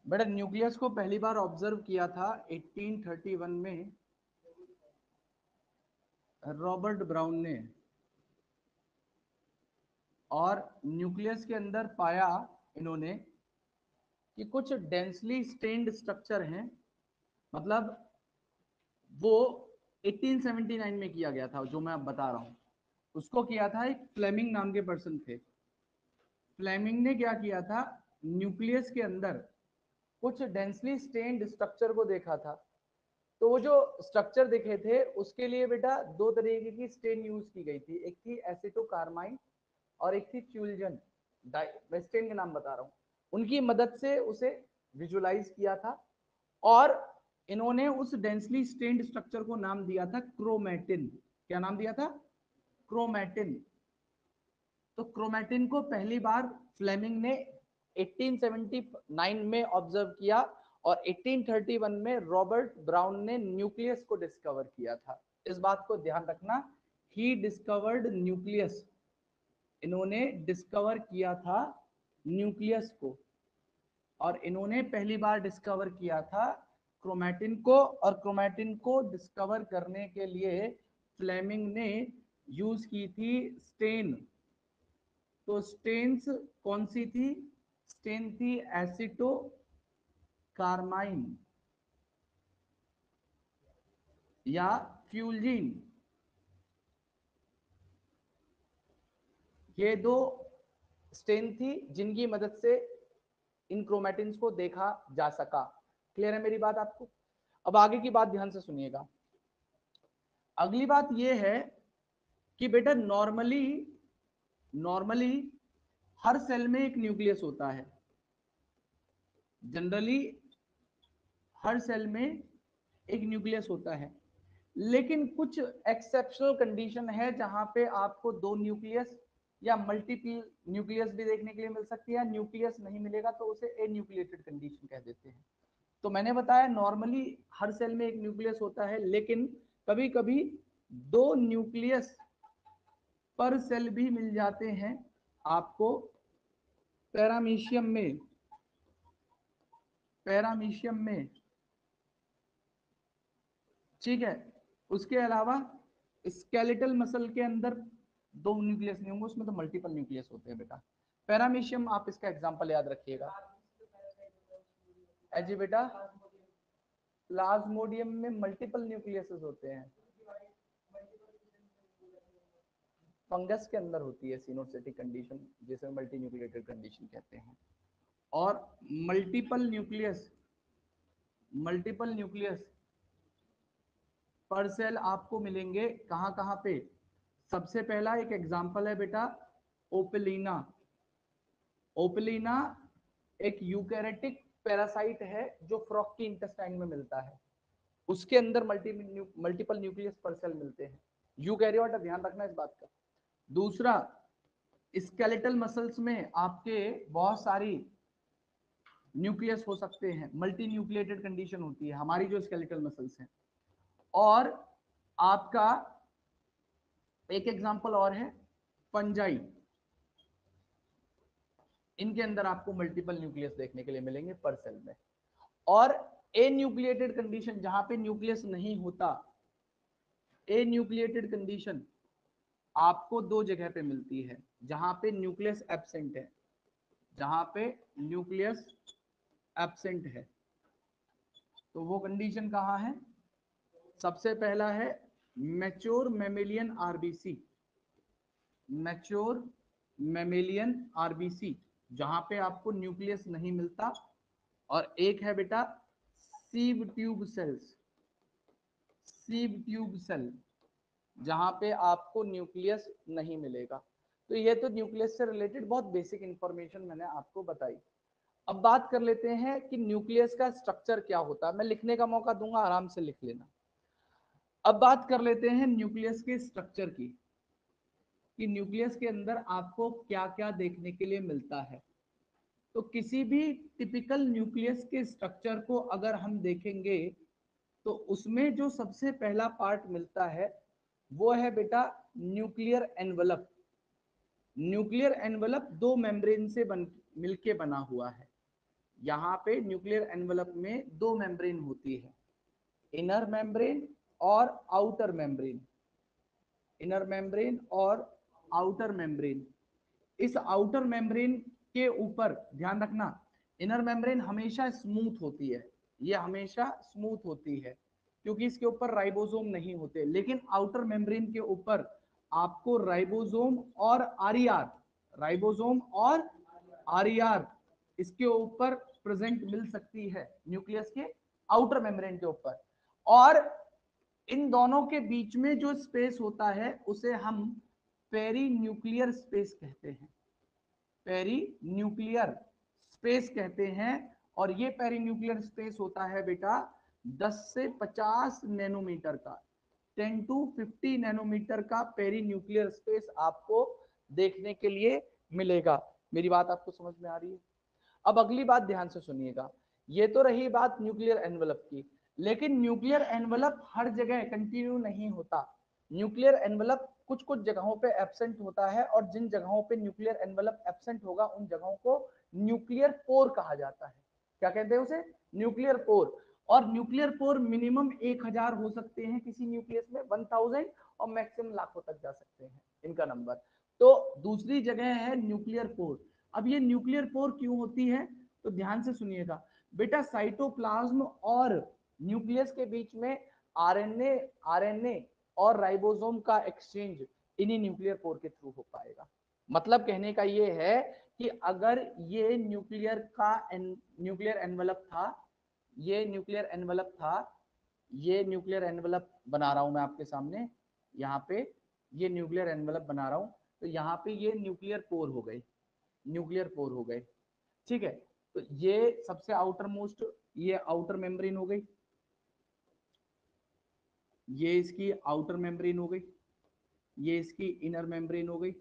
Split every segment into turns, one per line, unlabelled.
बेटा न्यूक्लियस को पहली बार ऑब्जर्व किया था 1831 में रॉबर्ट ब्राउन ने, और न्यूक्लियस के अंदर पाया इन्होंने कि कुछ डेंसली स्टेन्ड स्ट्रक्चर हैं। मतलब वो 1879 में किया गया था, जो मैं अब बता रहा हूं उसको किया था एक फ्लेमिंग नाम के पर्सन थे। फ्लेमिंग ने क्या किया था, न्यूक्लियस के अंदर कुछ डेंसली स्टेन्ड स्ट्रक्चर को देखा था। तो वो जो स्ट्रक्चर दिखे थे उसके लिए बेटा दो तरीके की स्टेन यूज की गई थी, एक थी एसिटोकार्माइन और एक थी फ्यूल्जन। मैं स्टेन के नाम बता रहा हूँ, उनकी मदद से उसे विजुलाइज किया था। और इन्होंने उस डेंसली स्टेन्ड स्ट्रक्चर को नाम दिया था क्रोमैटिन। क्या नाम दिया था? क्रोमैटिन। तो क्रोमैटिन को पहली बार फ्लेमिंग ने 1879 में ऑब्जर्व किया, और 1831 में रॉबर्ट ब्राउन ने न्यूक्लियस को डिस्कवर किया था। इस बात को ध्यान रखना, ही डिस्कवर्ड न्यूक्लियस, इन्होंने डिस्कवर किया था न्यूक्लियस को। और इन्होंने पहली बार डिस्कवर किया था क्रोमैटिन को, और क्रोमैटिन को डिस्कवर करने के लिए फ्लेमिंग ने यूज की थी स्टेन। तो स्टेन्स कौन सी थी? स्टेन थी एसिटो कार्माइन या फ्यूल्जीन। ये दो स्टेन थी जिनकी मदद से इन क्रोमैटिन्स को देखा जा सका। क्लियर है मेरी बात आपको? अब आगे की बात ध्यान से सुनिएगा। अगली बात यह है कि बेटा नॉर्मली नॉर्मली हर सेल में एक न्यूक्लियस होता है। जनरली हर सेल में एक न्यूक्लियस होता है, लेकिन कुछ एक्सेप्शनल कंडीशन है जहां पे आपको दो न्यूक्लियस या मल्टीपल न्यूक्लियस भी देखने के लिए मिल सकती है। न्यूक्लियस नहीं मिलेगा तो उसे एन्यूक्लिएटेड कंडीशन कह देते हैं। तो मैंने बताया नॉर्मली हर सेल में एक न्यूक्लियस होता है, लेकिन कभी कभी दो न्यूक्लियस पर सेल भी मिल जाते हैं आपको पैरामीशियम में। पैरामीशियम में, ठीक है। उसके अलावा स्केलेटल मसल के अंदर दो न्यूक्लियस नहीं होंगे, उसमें तो मल्टीपल न्यूक्लियस होते हैं बेटा। पैरामीशियम आप इसका एग्जांपल याद रखिएगा। जी बेटा, प्लाज्मोडियम में मल्टीपल न्यूक्लियस होते हैं। फंगस के अंदर होती है सिनोसिटिक कंडीशन, जिसे मल्टी न्यूक्लिएटेड कंडीशन कहते हैं। और मल्टीपल न्यूक्लियस मल्टीपल न्यूक्लियस पर सेल आपको मिलेंगे कहां कहां पे? सबसे पहला एक एग्जांपल है बेटा ओपेलिना। ओपेलिना एक यूकैरियोटिक पैरासाइट है जो फ्रॉग की इंटेस्टाइन में मिलता है। उसके अंदर मल्टीपल न्यूक्लियस पर सेल मिलते हैं। यूकैरियोट, ध्यान रखना इस बात का। दूसरा, स्केलेटल मसल्स में आपके बहुत सारी न्यूक्लियस हो सकते हैं, मल्टी न्यूक्लिएटेड कंडीशन होती है हमारी जो स्केलेटल मसल्स हैं। और आपका एक एग्जांपल और है फंजाई, इनके अंदर आपको मल्टीपल न्यूक्लियस देखने के लिए मिलेंगे पर सेल में। और ए न्यूक्लिएटेड कंडीशन, जहां पे न्यूक्लियस नहीं होता, ए न्यूक्लिएटेड कंडीशन आपको दो जगह पे मिलती है जहां पे न्यूक्लियस एब्सेंट है। जहां पे न्यूक्लियस एब्सेंट है, तो वो कंडीशन कहां है? सबसे पहला है mature mammalian RBC. Mature mammalian RBC, जहां पे आपको न्यूक्लियस नहीं मिलता। और एक है बेटा sieve tube cells. Sieve tube cell, जहां पे आपको न्यूक्लियस नहीं मिलेगा। तो ये तो न्यूक्लियस से रिलेटेड बहुत बेसिक इंफॉर्मेशन मैंने आपको बताई। अब बात कर लेते हैं कि न्यूक्लियस का स्ट्रक्चर क्या होता है। मैं लिखने का मौका दूंगा, आराम से लिख लेना। अब बात कर लेते हैं न्यूक्लियस के स्ट्रक्चर की, कि न्यूक्लियस के अंदर आपको क्या क्या देखने के लिए मिलता है। तो किसी भी टिपिकल न्यूक्लियस के स्ट्रक्चर को अगर हम देखेंगे तो उसमें जो सबसे पहला पार्ट मिलता है वो है बेटा न्यूक्लियर एनवलप। न्यूक्लियर एनवलप दो मेम्ब्रेन से मिलके बना हुआ है। यहाँ पे न्यूक्लियर एनवलप में दो मेम्ब्रेन होती है, इनर मेम्ब्रेन और आउटर मेम्ब्रेन, इनर मेम्ब्रेन और आउटर मेम्ब्रेन। इस आउटर मेम्ब्रेन के ऊपर ध्यान रखना, इनर मेम्ब्रेन हमेशा स्मूथ होती है, ये हमेशा स्मूथ होती है क्योंकि इसके ऊपर राइबोसोम नहीं होते, लेकिन आउटर मेम्ब्रेन के ऊपर आपको राइबोसोम और आरईआर, राइबोसोम और आरईआर इसके ऊपर प्रेजेंट मिल सकती है न्यूक्लियस के आउटर मेम्ब्रेन के ऊपर। और इन दोनों के बीच में जो स्पेस होता है उसे हम पेरी न्यूक्लियर स्पेस कहते हैं, पेरी न्यूक्लियर स्पेस कहते हैं। और ये पेरी न्यूक्लियर स्पेस होता है बेटा 10 से 50 नैनोमीटर का, 10 to 50 नैनोमीटर का पेरी न्यूक्लियर स्पेस आपको देखने के लिए मिलेगा। मेरी बात आपको समझ में आ रही है? अब अगली बात ध्यान से सुनिएगा, ये तो रही बात न्यूक्लियर एनवलप की, लेकिन न्यूक्लियर एनवलप हर जगह कंटिन्यू नहीं होता। न्यूक्लियर एनवलप कुछ कुछ जगहों पे एब्सेंट होता है, और जिन जगहों पे न्यूक्लियर एनवलप एब्सेंट होगा उन जगहों को न्यूक्लियर पोर कहा जाता है। क्या कहते हैं उसे? Nuclear pore. और न्यूक्लियर पोर मिनिमम 1000 हो सकते हैं किसी न्यूक्लियस में, 1000, और मैक्सिमम लाखों तक जा सकते हैं इनका नंबर। तो दूसरी जगह है न्यूक्लियर पोर। अब ये न्यूक्लियर पोर क्यों होती है, तो ध्यान से सुनिएगा बेटा, साइटोप्लाज्म और न्यूक्लियस के बीच में आरएनए आरएनए और राइबोसोम का एक्सचेंज इन्हीं न्यूक्लियर पोर के थ्रू हो पाएगा। मतलब कहने का ये है कि अगर ये न्यूक्लियर एनवलप था, ये न्यूक्लियर एनवलप था, ये न्यूक्लियर एनवलप बना रहा हूं मैं आपके सामने, यहाँ पे ये न्यूक्लियर एनवलप बना रहा हूं, तो यहाँ पे ये न्यूक्लियर पोर हो गए, न्यूक्लियर पोर हो गए, ठीक है। तो ये सबसे आउटर मोस्ट, ये आउटर मेम्ब्रेन हो गई, ये इसकी आउटर मेम्ब्रेन हो गई, ये इसकी इनर मेम्ब्रेन हो गई,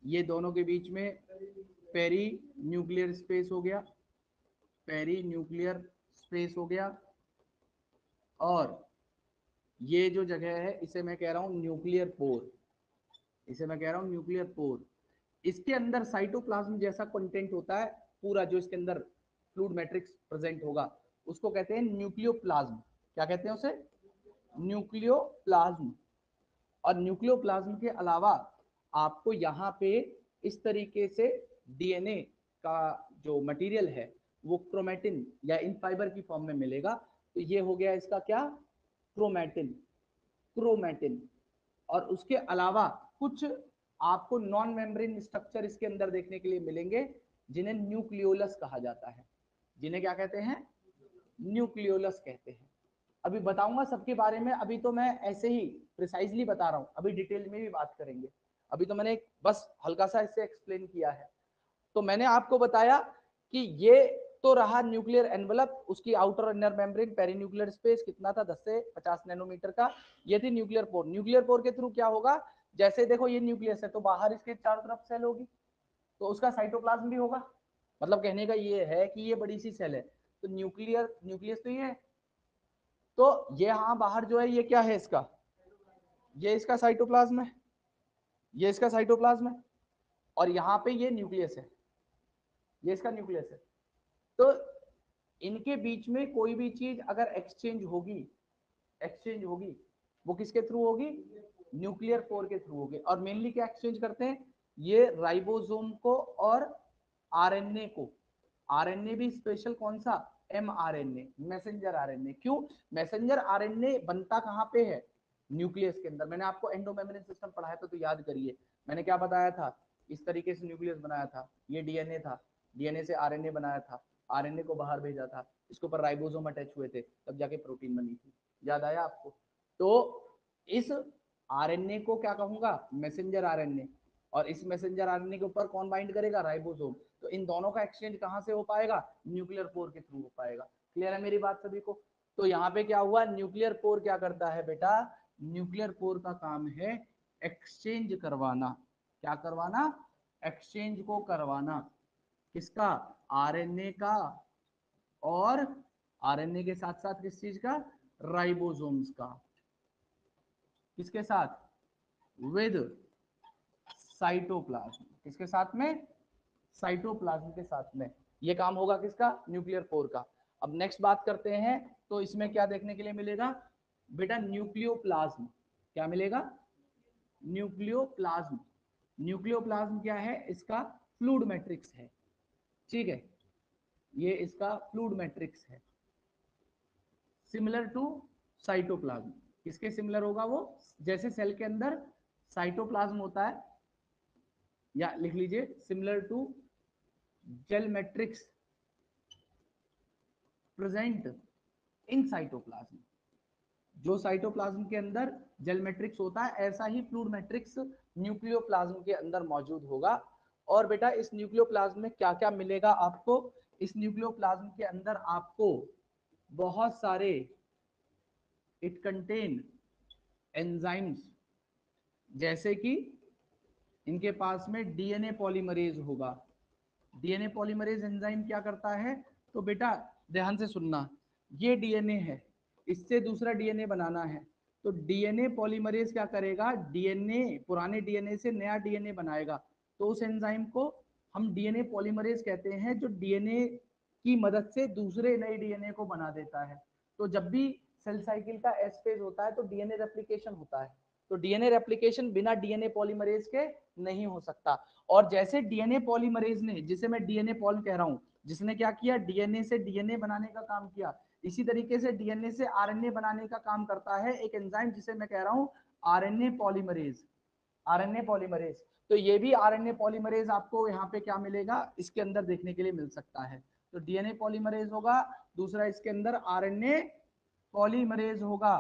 ये दोनों के बीच में पेरी न्यूक्लियर स्पेस हो गया, पेरी न्यूक्लियर स्पेस हो गया। और ये जो जगह है इसे मैं कह रहा हूं न्यूक्लियर पोर, इसे मैं कह रहा हूं न्यूक्लियर पोर। इसके अंदर साइटोप्लाज्म जैसा कंटेंट होता है पूरा, जो इसके अंदर फ्लूइड मैट्रिक्स प्रेजेंट होगा उसको कहते हैं न्यूक्लियोप्लाज्म। क्या कहते हैं उसे? न्यूक्लियोप्लाज्म। और न्यूक्लियोप्लाज्म के अलावा आपको यहाँ पे इस तरीके से डीएनए का जो मटेरियल है वो क्रोमेटिन या इन फाइबर की फॉर्म में मिलेगा। तो ये हो गया इसका क्या? Chromatin, chromatin. और उसके अलावा कुछ आपको नॉन मेम्ब्रेन स्ट्रक्चर इसके अंदर देखने के लिए मिलेंगे जिन्हें न्यूक्लियोलस कहा जाता है, जिन्हें क्या कहते हैं? न्यूक्लियोलस कहते हैं। अभी बताऊंगा सबके बारे में, अभी तो मैं ऐसे ही प्रिसाइजली बता रहा हूं, अभी डिटेल में भी बात करेंगे। अभी तो मैंने बस हल्का सा इससे एक्सप्लेन किया है। तो मैंने आपको बताया कि ये तो रहा न्यूक्लियर एनवलप, उसकी outer inner membrane perinuclear space कितना था 10 से 50 नैनोमीटर का, ये थी न्यूक्लियर पोर। न्यूक्लियर पोर के थ्रू क्या होगा, जैसे देखो ये न्यूक्लियस है तो बाहर इसके चारों तरफ सेल होगी, तो उसका साइटोप्लाज्म भी होगा। मतलब कहने का ये है कि ये बड़ी सी सेल है, तो न्यूक्लियस तो ये है, तो ये हाँ बाहर जो है ये क्या है इसका, ये इसका साइटोप्लाज्म है, ये इसका साइटोप्लाज्म है, और यहाँ पे ये न्यूक्लियस है, ये इसका न्यूक्लियस है। तो इनके बीच में कोई भी चीज अगर एक्सचेंज होगी, एक्सचेंज होगी, वो किसके थ्रू होगी? न्यूक्लियर पोर के थ्रू होगी। और मेनली क्या एक्सचेंज करते हैं? ये राइबोसोम को और आरएनए को। आरएनए भी स्पेशल कौन सा? MRNA, messenger RNA. क्यों? मैसेंजर आरएनए बनता कहां पे है? न्यूक्लियस के अंदर। मैंने आपको एंडोमेम्ब्रेन सिस्टम पढ़ाया था तो याद करिए, मैंने क्या बताया था? इस तरीके से न्यूक्लियस बनाया था, ये डीएनए था, डीएनए से आरएनए बनाया था, आरएनए को बाहर भेजा था, इसके ऊपर राइबोसोम अटैच हुए थे, तब जाके प्रोटीन बनी थी। याद आया आपको? तो इस आरएनए को क्या कहूंगा? Messenger RNA. और इस मैसेंजर आरएनए के ऊपर कौन बाइंड करेगा? राइबोसोम। तो इन दोनों का एक्सचेंज कहां से हो पाएगा? न्यूक्लियर पोर के थ्रू हो पाएगा। क्लियर है मेरी बात सभी को? तो यहाँ पे क्या हुआ, न्यूक्लियर पोर क्या करता है बेटा? न्यूक्लियर पोर का काम है एक्सचेंज करवाना। क्या करवाना? एक्सचेंज को करवाना। किसका? आरएनए का। और आरएनए के साथ साथ किस चीज का? राइबोसोम्स का। किसके साथ? With cytoplasm. किसके साथ में? साइटोप्लाज्म के साथ में। ये काम होगा किसका, न्यूक्लियर पोर का। अब नेक्स्ट बात करते हैं, तो इसमें क्या देखने के लिए मिलेगा बेटा, न्यूक्लियोप्लाज्म। क्या मिलेगा, न्यूक्लियोप्लाज्म। न्यूक्लियोप्लाज्म क्या है, इसका फ्लूइड मैट्रिक्स है, ठीक है, ये इसका फ्लूइड मैट्रिक्स है, सिमिलर टू साइटोप्लाज्म। किसके सिमिलर होगा वो, जैसे सेल के अंदर साइटोप्लाज्म होता है, या लिख लीजिए similar to gel matrix present in cytoplasm. जो साइटोप्लाज्म के अंदर जेल मैट्रिक्स होता है, ऐसा ही फ्लूइड मैट्रिक्स न्यूक्लियोप्लाज्म के अंदर मौजूद होगा। और बेटा इस न्यूक्लियोप्लाज्म में क्या क्या मिलेगा आपको, इस न्यूक्लियोप्लाज्म के अंदर आपको बहुत सारे, इट कंटेन एंजाइम्स, जैसे कि इनके पास में डीएनए पॉलीमरेज होगा। डीएनए पॉलीमरेज एंजाइम क्या करता है, तो बेटा ध्यान से सुनना, ये डीएनए है, इससे दूसरा डीएनए बनाना है, तो डीएनए पॉलीमरेज क्या करेगा, डीएनए पुराने डीएनए से नया डीएनए बनाएगा, तो उस एंजाइम को हम डीएनए पॉलीमरेज कहते हैं, जो डीएनए की मदद से दूसरे नए डीएनए को बना देता है। तो जब भी सेल साइकिल का एस फेज होता है तो डीएनए रेप्लिकेशन होता है, तो डीएनए रेप्लिकेशन बिना डीएनए पॉलीमरेज के नहीं हो सकता। और जैसे डीएनए पॉलीमरेज ने, जिसे मैं डीएनए पॉल कह रहा हूं, जिसने क्या किया, डीएनए से डीएनए बनाने का काम किया, इसी तरीके से डीएनए से आरएनए बनाने का काम करता है एक एंजाइम, जिसे मैं कह रहा हूं आरएनए पॉलीमरेज। आरएनए पॉलीमरेज, तो ये भी आरएनए पॉलीमरेज आपको यहाँ पे क्या मिलेगा, इसके अंदर देखने के लिए मिल सकता है। तो डीएनए पॉलीमरेज होगा, दूसरा इसके अंदर आरएनए पॉलीमरेज होगा।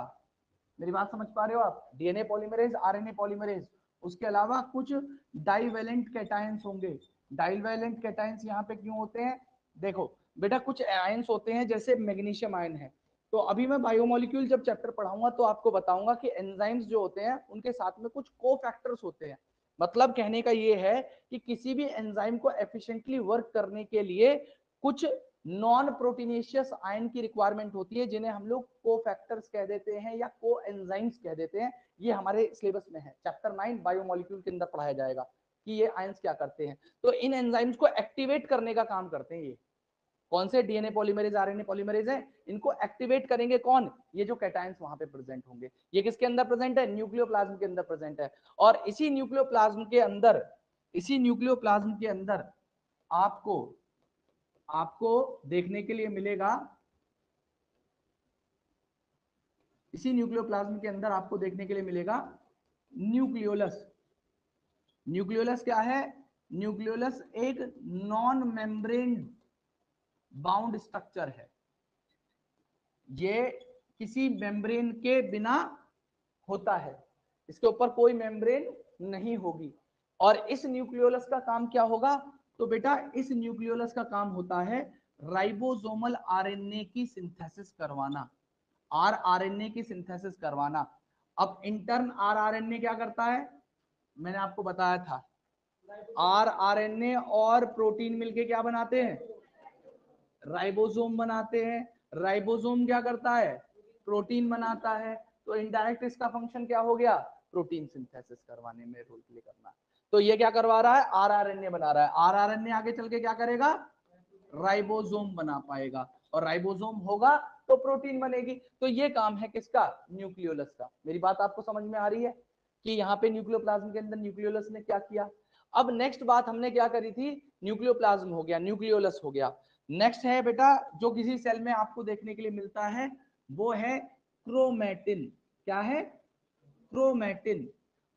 मेरी बात समझ पा रहे हो आप, डीएनए पॉलीमरेज, आरएनए पॉलीमरेज। उसके अलावा कुछ डाइवेलेंट कैटायंस होंगे। डाइवेलेंट कैटायंस यहाँ पे क्यों होते हैं, देखो बेटा कुछ आयंस होते हैं, जैसे मैग्नीशियम आयन है, तो अभी मैं बायोमोलिक्यूल जब चैप्टर पढ़ाऊंगा तो आपको बताऊंगा कि एंजाइम्स जो होते हैं उनके साथ में कुछ कोफैक्टर्स होते हैं। मतलब कहने का ये है कि किसी भी एंजाइम को एफिशिएंटली वर्क करने के लिए कुछ नॉन प्रोटीनेशियस आयन की रिक्वायरमेंट होती है, जिन्हें हम लोग कोफैक्टर्स कह देते हैं या कोएंजाइम्स कह देते हैं। ये हमारे सिलेबस में है, चैप्टर 9 बायोमोलिक्यूल के अंदर पढ़ाया जाएगा कि ये आयंस क्या करते हैं। तो इन एंजाइम्स को एक्टिवेट करने का काम करते हैं ये। कौन से, डीएनए पॉलीमरेज, आरएनए पॉलीमरेज है, इनको एक्टिवेट करेंगे कौन, ये जो कैटायंस वहां पे प्रेजेंट होंगे। ये किसके अंदर प्रेजेंट है, न्यूक्लियोप्लाज्म के अंदर प्रेजेंट है। और इसी न्यूक्लियोप्लाज्म के अंदर, इसी न्यूक्लियोप्लाज्म के अंदर आपको आपको देखने के लिए मिलेगा, इसी न्यूक्लियोप्लाज्म के अंदर आपको देखने के लिए मिलेगा न्यूक्लियोलस। न्यूक्लियोलस क्या है, न्यूक्लियोलस एक नॉन मेम्ब्रेन बाउंड स्ट्रक्चर है। ये किसी मेम्ब्रेन के बिना होता है, इसके ऊपर कोई मेम्ब्रेन नहीं होगी। और इस न्यूक्लियोलस का काम क्या होगा, तो बेटा इस न्यूक्लियोलस का काम होता है राइबोसोमल आरएनए की सिंथेसिस करवाना, आरएनए की सिंथेसिस करवाना। अब इंटर्न आरएनए क्या करता है, मैंने आपको बताया था, आरएनए और प्रोटीन मिलके क्या बनाते हैं, राइबोसोम बनाते हैं। राइबोसोम क्या करता है, प्रोटीन बनाता है। तो इनडायरेक्ट इसका फंक्शन क्या हो गया, प्रोटीन सिंथेसिस करवाने में रोल प्ले करना। तो ये क्या करवा रहा है, आरआरएनए बना रहा है। आरआरएनए आगे चल के क्या करेगा, राइबोसोम बना पाएगा, और राइबोसोम होगा तो प्रोटीन बनेगी। तो ये काम है किसका, न्यूक्लियोलस का। मेरी बात आपको समझ में आ रही है कि यहाँ पे न्यूक्लियोप्लाज्म के अंदर न्यूक्लियोलस ने क्या किया। अब नेक्स्ट बात हमने क्या करी थी, न्यूक्लियोप्लाज्म हो गया, न्यूक्लियोलस हो गया। नेक्स्ट है बेटा, जो किसी सेल में आपको देखने के लिए मिलता है, वो है क्रोमैटिन। क्या है, क्रोमैटिन।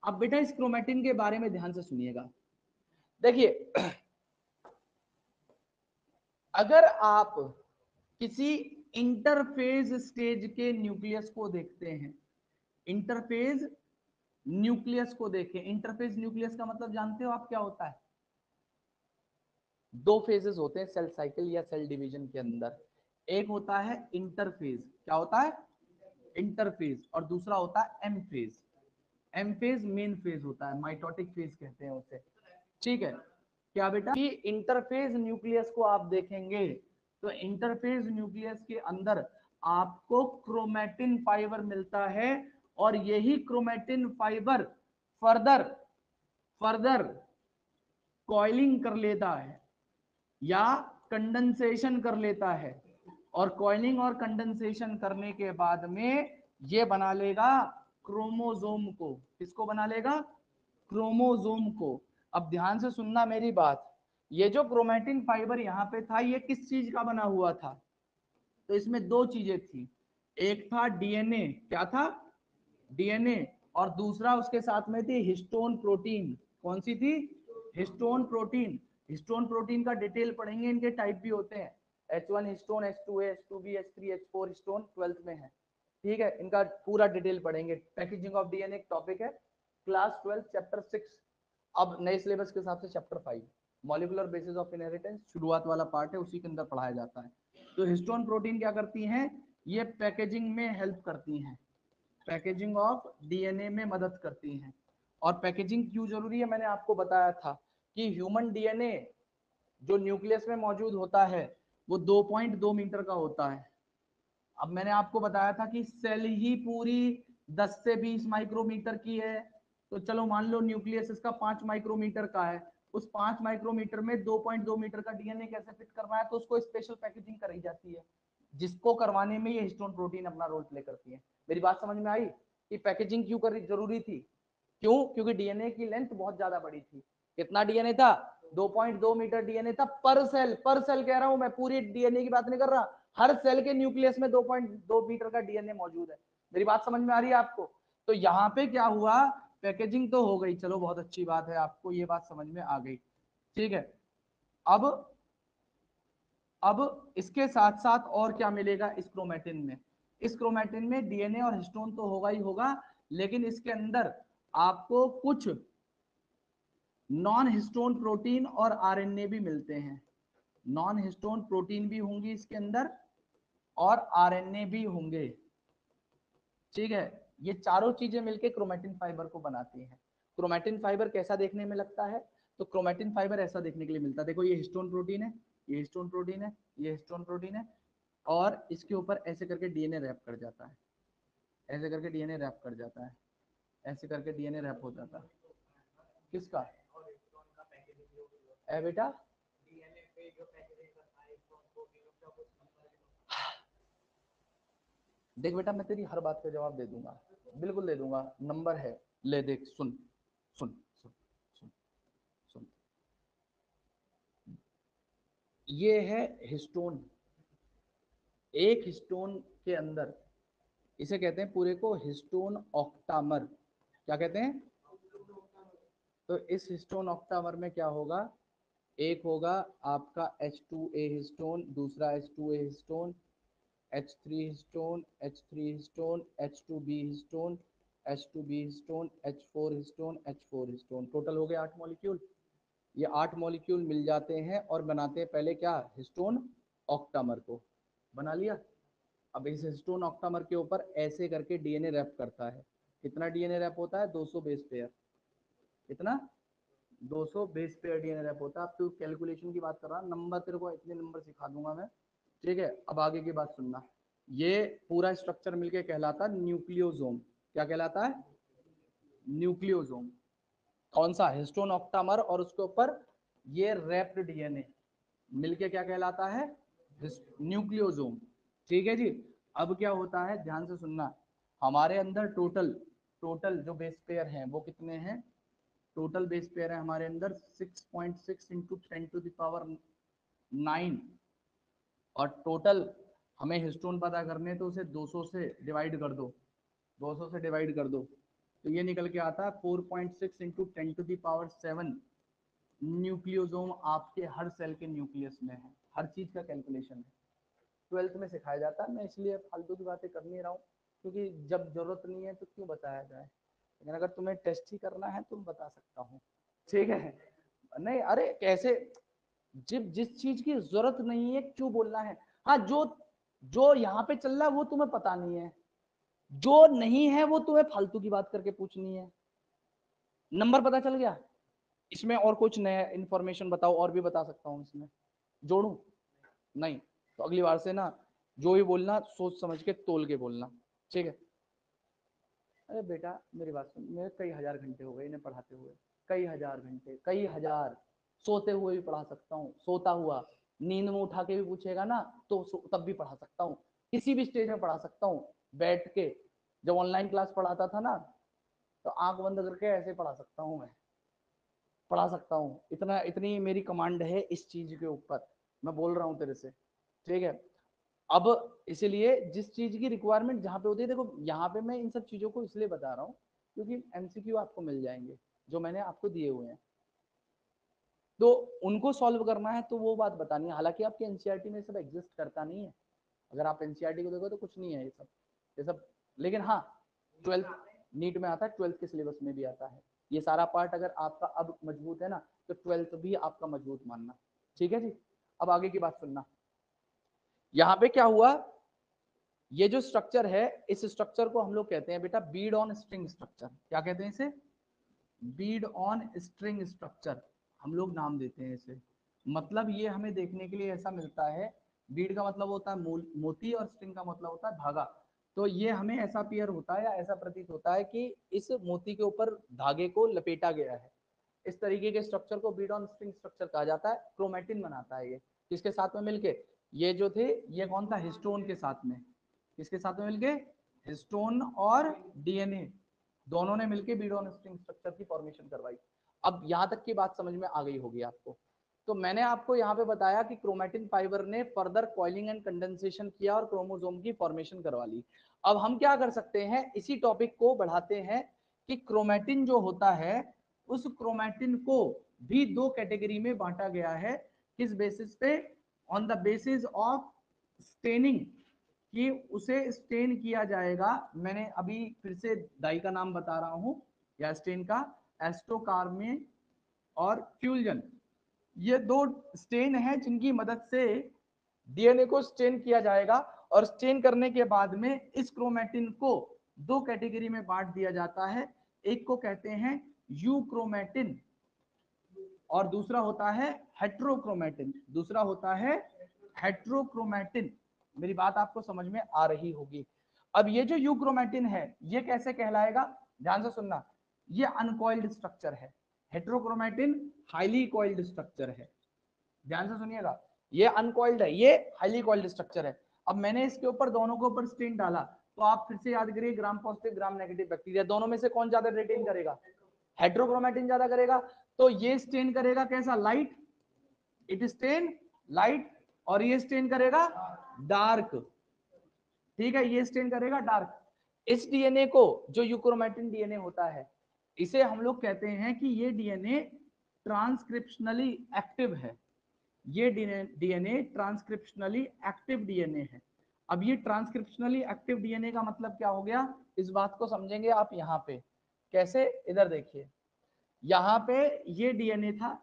अब बेटा इस क्रोमैटिन के बारे में ध्यान से सुनिएगा। देखिए अगर आप किसी इंटरफेज स्टेज के न्यूक्लियस को देखते हैं, इंटरफेज न्यूक्लियस को देखें, इंटरफेज न्यूक्लियस का मतलब जानते हो आप क्या होता है, दो फेजेस होते हैं सेल साइकिल या सेल डिवीजन के अंदर। एक होता है इंटरफेज, क्या होता है, इंटरफेज, और दूसरा होता है M phase. M phase main phase होता है, माइटोटिक फेज कहते हैं उसे, ठीक है। क्या बेटा, कि इंटरफेज न्यूक्लियस को आप देखेंगे तो इंटरफेज न्यूक्लियस के अंदर आपको क्रोमैटिन फाइबर मिलता है, और यही chromatin fibre further further coiling कर लेता है, या कंडेंसेशन कर लेता है, और कॉइलिंग और कंडेंसेशन करने के बाद में ये बना लेगा क्रोमोसोम को। किसको बना लेगा? क्रोमोसोम को। अब ध्यान से सुनना मेरी बात, ये जो क्रोमैटिन फाइबर यहाँ पे था, ये किस चीज का बना हुआ था? तो इसमें दो चीजें थी, एक था डीएनए, क्या था? डीएनए, और दूसरा उसके साथ में थी हिस्टोन प्रोटीन। कौन सी थी? Histone protein. हिस्टोन प्रोटीन का डिटेल पढ़ेंगे, इनके टाइप भी होते हैं, H1 histone, H2A, H2B, H3, H4 histone 12th में है, ठीक है, इनका पूरा डिटेल पढ़ेंगे। पैकेजिंग ऑफ डीएनए एक टॉपिक है, क्लास 12 चैप्टर 6। अब नए सिलेबस के हिसाब से chapter 5 molecular basis of inheritance, शुरुआत वाला पार्ट है, उसी के अंदर पढ़ाया जाता है। तो हिस्टोन प्रोटीन क्या करती हैं? ये पैकेजिंग में हेल्प करती हैं, पैकेजिंग ऑफ डीएनए में मदद करती हैं। और पैकेजिंग क्यों जरूरी है, मैंने आपको बताया था कि ह्यूमन डीएनए जो न्यूक्लियस में मौजूद होता है वो 2.2 मीटर का होता है। अब मैंने आपको बताया था कि सेल ही पूरी 10 से 20 माइक्रोमीटर की है, तो चलो मान लो न्यूक्लियस इसका 5 माइक्रोमीटर का है, उस 5 माइक्रोमीटर में 2.2 मीटर का डीएनए कैसे फिट करना है, तो उसको स्पेशल पैकेजिंग कराई जाती है, जिसको करवाने में ये हिस्टोन प्रोटीन अपना रोल प्ले करती है। मेरी बात समझ में आई कि पैकेजिंग क्यों करनी जरूरी थी? क्यों? क्योंकि डीएनए की लेंथ बहुत ज्यादा बड़ी थी। कितना डीएनए था? 2.2 मीटर डीएनए था पर सेल। पर सेल कह रहा हूं मैं, पूरी डीएनए की बात नहीं कर रहा, हर सेल के न्यूक्लियस में 2.2 मीटर का डीएनए मौजूद है। मेरी बात समझ में आ रही है आपको? तो यहाँ पे क्या हुआ, पैकेजिंग तो हो गई, चलो बहुत अच्छी बात है, आपको ये बात समझ में आ गई, ठीक है। अब इसके साथ साथ और क्या मिलेगा इस क्रोमैटिन में? इस क्रोमैटिन में डीएनए और हिस्टोन तो होगा ही होगा, लेकिन इसके अंदर आपको कुछ नॉन हिस्टोन प्रोटीन और आरएनए भी मिलते हैं। नॉन हिस्टोन प्रोटीन भी होंगी इसके अंदर, और आरएनए भी होंगे, ठीक है। ये चारों चीजें मिलकर क्रोमैटिन फाइबर को बनाती हैं। क्रोमैटिन फाइबर कैसा देखने में लगता है? तो क्रोमैटिन फाइबर ऐसा देखने के लिए मिलता है, देखो ये हिस्टोन प्रोटीन है, ये हिस्टोन प्रोटीन है, ये हिस्टोन प्रोटीन है, और इसके ऊपर ऐसे करके डीएनए रैप कर जाता है, ऐसे करके डीएनए रैप कर जाता है, ऐसे करके डीएनए रैप हो जाता है। किसका? ए बेटा, देख बेटा, मैं तेरी हर बात का जवाब दे दूंगा, बिल्कुल दे दूंगा, नंबर है, ले देख, सुन सुन सुन सुन सुन। ये है हिस्टोन। एक हिस्टोन के अंदर, इसे कहते हैं पूरे को हिस्टोन ऑक्टामर। क्या कहते हैं? तो इस हिस्टोन ऑक्टामर में क्या होगा, एक होगा आपका H2A हिस्टोन, दूसरा H2A histone, H3 histone, H3 histone, H2B histone, H2B histone, H4 histone, H4 histone, total हो गए 8 मॉलिक्यूल। ये 8 मॉलिक्यूल मिल जाते हैं और बनाते हैं पहले क्या, हिस्टोन ऑक्टामर को। बना लिया। अब इस हिस्टोन ऑक्टामर के ऊपर ऐसे करके डीएनए रैप करता है। कितना डीएनए रैप होता है? 200 बेस पेयर। कितना? 200 बेस पेयर डीएनए रैप होता है। अब तू कैलकुलेशन की बात कर रहा, नंबर तेरे को इतने नंबर सिखा दूंगा मैं, ठीक है। अब आगे की बात सुनना, ये पूरा स्ट्रक्चर मिलके कहलाता है न्यूक्लियोसोम। क्या कहलाता है? न्यूक्लियोसोम। कौन सा? हिस्टोन ऑक्टामर, और उसके ऊपर ये रैप्ड डीएनए मिलके क्या कहलाता है? न्यूक्लियोसोम, ठीक है जी। अब क्या होता है, ध्यान से सुनना, हमारे अंदर टोटल टोटल जो बेस पेयर हैं वो कितने हैं? टोटल बेस पेयर है हमारे अंदर 6.6 इंटू 10⁹ और टोटल हमें हिस्टोन पता करने, तो उसे 200 से डिवाइड कर दो, 200 से डिवाइड कर दो, तो ये निकल के आता है 4.6 इंटू 10⁷ न्यूक्लियोसोम आपके हर सेल के न्यूक्लियस में है। हर चीज का कैलकुलेशन है, 12th में सिखाया जाता है। मैं इसलिए फालतू की बातें कर नहीं रहा हूँ, क्योंकि जब जरूरत नहीं है तो क्यों बताया जाए, लेकिन अगर तुम्हें टेस्ट ही करना है तो बता सकता हूँ, ठीक है। नहीं अरे कैसे, जब जिस चीज की जरूरत नहीं है क्यों बोलना है। हाँ, जो जो यहाँ पे चल रहा है वो तुम्हें पता नहीं है, जो नहीं है वो तुम्हें फालतू की बात करके पूछनी है। नंबर पता चल गया? इसमें और कुछ नया इन्फॉर्मेशन बताओ, और भी बता सकता हूँ इसमें, जोड़ू? नहीं, तो अगली बार से ना जो भी बोलना सोच समझ के तोल के बोलना, ठीक है। अरे बेटा मेरी बात सुन, मेरे कई हजार घंटे हो गए इन्हें पढ़ाते हुए, कई हजार घंटे, कई हजार, सोते हुए भी पढ़ा सकता हूँ, सोता हुआ, नींद में उठा के भी पूछेगा ना तो तब भी पढ़ा सकता हूँ, किसी भी स्टेज में पढ़ा सकता हूँ बैठ के। जब ऑनलाइन क्लास पढ़ाता था ना तो आंख बंद करके ऐसे पढ़ा सकता हूँ, मैं पढ़ा सकता हूँ, इतना इतनी मेरी कमांड है इस चीज के ऊपर, मैं बोल रहा हूँ तेरे से, ठीक है। अब इसीलिए जिस चीज की रिक्वायरमेंट जहाँ पे होती है, देखो यहाँ पे मैं इन सब चीजों को इसलिए बता रहा हूँ क्योंकि एमसीक्यू आपको मिल जाएंगे जो मैंने आपको दिए हुए हैं, तो उनको सॉल्व करना है तो वो बात बतानी है। हालांकि आपके एनसीईआरटी में सब एग्जिस्ट करता नहीं है, अगर आप एनसीईआरटी को देखो तो कुछ नहीं है ये सब, लेकिन हाँ 12th नीट में आता है, 12th के सिलेबस में भी आता है ये सारा पार्ट। अगर आपका अब मजबूत है ना तो 12th भी आपका मजबूत मानना, ठीक है जी। अब आगे की बात सुनना, यहाँ पे क्या हुआ, ये जो स्ट्रक्चर है इस स्ट्रक्चर को हम लोग कहते हैं बेटा बीड ऑन स्ट्रिंग स्ट्रक्चर। क्या कहते हैं इसे? बीड ऑन स्ट्रिंग स्ट्रक्चर हम लोग नाम देते हैं इसे। मतलब ये हमें देखने के लिए ऐसा मिलता है, बीड का मतलब होता है मोती और स्ट्रिंग का मतलब होता है धागा। तो ये हमें ऐसा अपीयर होता है या ऐसा प्रतीत होता है कि इस मोती के ऊपर धागे को लपेटा गया है। इस तरीके के स्ट्रक्चर को बीड ऑन स्ट्रिंग स्ट्रक्चर कहा जाता है। क्रोमेटिन बनाता है ये किसके साथ में मिलके, ये जो थे ये कौन था, हिस्टोन के साथ में। किसके साथ में मिलके? हिस्टोन और डीएनए दोनों ने मिलकर बीड ऑन स्ट्रिंग स्ट्रक्चर की फॉर्मेशन करवाई। अब यहां तक की बात समझ में आ गई होगी आपको। तो मैंने आपको यहाँ पे बताया कि क्रोमेटिन फाइबर ने फर्दर कॉइलिंग एंड कंडेंसेशन किया और क्रोमोसोम की फॉर्मेशन करवा ली। अब हम क्या कर सकते हैं, इसी टॉपिक को बढ़ाते हैं कि क्रोमेटिन जो होता है उस क्रोमेटिन को भी दो कैटेगरी में बांटा गया है। किस बेसिस पे? On the basis of staining, कि उसे स्टेन किया जाएगा। मैंने अभी फिर से डाई का नाम बता रहा हूं या स्टेन का, एस्टोकार्मेन और फ्यूजन। ये दो स्टेन है जिनकी मदद से डीएनए को स्टेन किया जाएगा और स्टेन करने के बाद में इस क्रोमेटिन को दो कैटेगरी में बांट दिया जाता है। एक को कहते हैं यूक्रोमेटिन और दूसरा होता है हेट्रोक्रोमेटिन। दूसरा होता है हेट्रोक्रोमेटिन। मेरी बात आपको समझ में आ रही होगी। अब ये जो यूक्रोमेटिन है ये कैसे कहलाएगा, ध्यान से सुनना। ये अनकॉइल्ड स्ट्रक्चर है, हेट्रोक्रोमेटिन हाईली कॉइल्ड स्ट्रक्चर है। ध्यान से सुनिएगा, ये अनकॉइल्ड है, ये हाईली कॉइल्ड स्ट्रक्चर है। अब मैंने इसके ऊपर दोनों के ऊपर स्टेन डाला तो आप फिर से याद करिए, gram positive gram negative bacteria, दोनों में से कौन ज्यादा रिटेन करेगा? हेट्रोक्रोमेटिन ज्यादा करेगा। तो ये स्टेन करेगा कैसा? लाइट, इट स्टेन लाइट, और ये स्टेन करेगा डार्क। ठीक है, ये स्टेन करेगा डार्क। इस डीएनए को, जो यूक्रोमेटिन डीएनए होता है, इसे हम लोग कहते हैं कि ये डीएनए ट्रांसक्रिप्शनली एक्टिव है। ये डीएनए ट्रांसक्रिप्शनली एक्टिव डीएनए है। अब ये ट्रांसक्रिप्शनली एक्टिव डीएनए का मतलब क्या हो गया, इस बात को समझेंगे आप यहाँ पे। कैसे? इधर देखिए, यहाँ पे ये डीएनए था।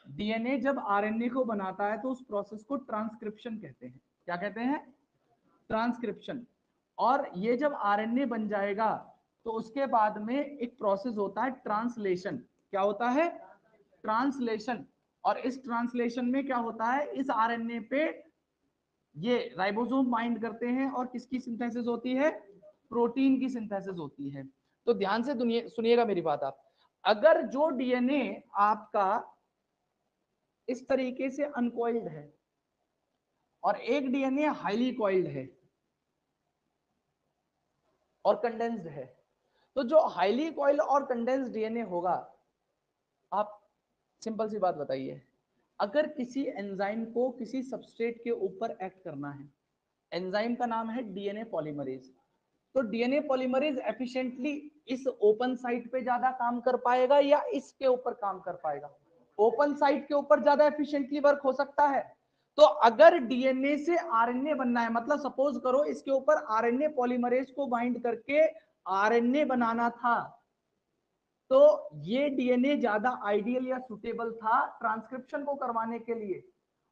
डीएनए जब आरएनए को बनाता है तो उस प्रोसेस को ट्रांसक्रिप्शन कहते हैं। क्या कहते हैं? ट्रांसक्रिप्शन। और ये जब आरएनए बन जाएगा तो उसके बाद में एक प्रोसेस होता है ट्रांसलेशन। क्या होता है? ट्रांसलेशन। और इस ट्रांसलेशन में क्या होता है, इस आरएनए पे ये राइबोसोम बाइंड करते हैं और किसकी सिंथेसिस होती है? प्रोटीन की सिंथेसिस होती है। तो ध्यान से सुनिएगा मेरी बात आप। अगर जो डीएनए आपका इस तरीके से अनकॉइल्ड है और एक डीएनए हाईली कॉइल्ड है और कंडेंस्ड है, तो जो हाईली कॉइल्ड और कंडेंस्ड डीएनए होगा, आप सिंपल सी बात बताइए, अगर किसी एंजाइम को किसी सबस्ट्रेट के ऊपर एक्ट करना है, एंजाइम का नाम है डीएनए पॉलीमरेज, तो डीएनए पॉलीमरेज एफिशिएंटली इस ओपन साइट पे ज्यादा काम कर पाएगा या इसके ऊपर काम कर पाएगा? ओपन साइट के ऊपर ज्यादा एफिशिएंटली वर्क हो सकता है। तो अगर डीएनए से आरएनए बनना है, मतलब सपोज करो इसके ऊपर आरएनए पॉलीमरेज को बाइंड करके आरएनए बनाना था, तो ये डीएनए ज्यादा आइडियल या सुटेबल था ट्रांसक्रिप्शन को करवाने के लिए।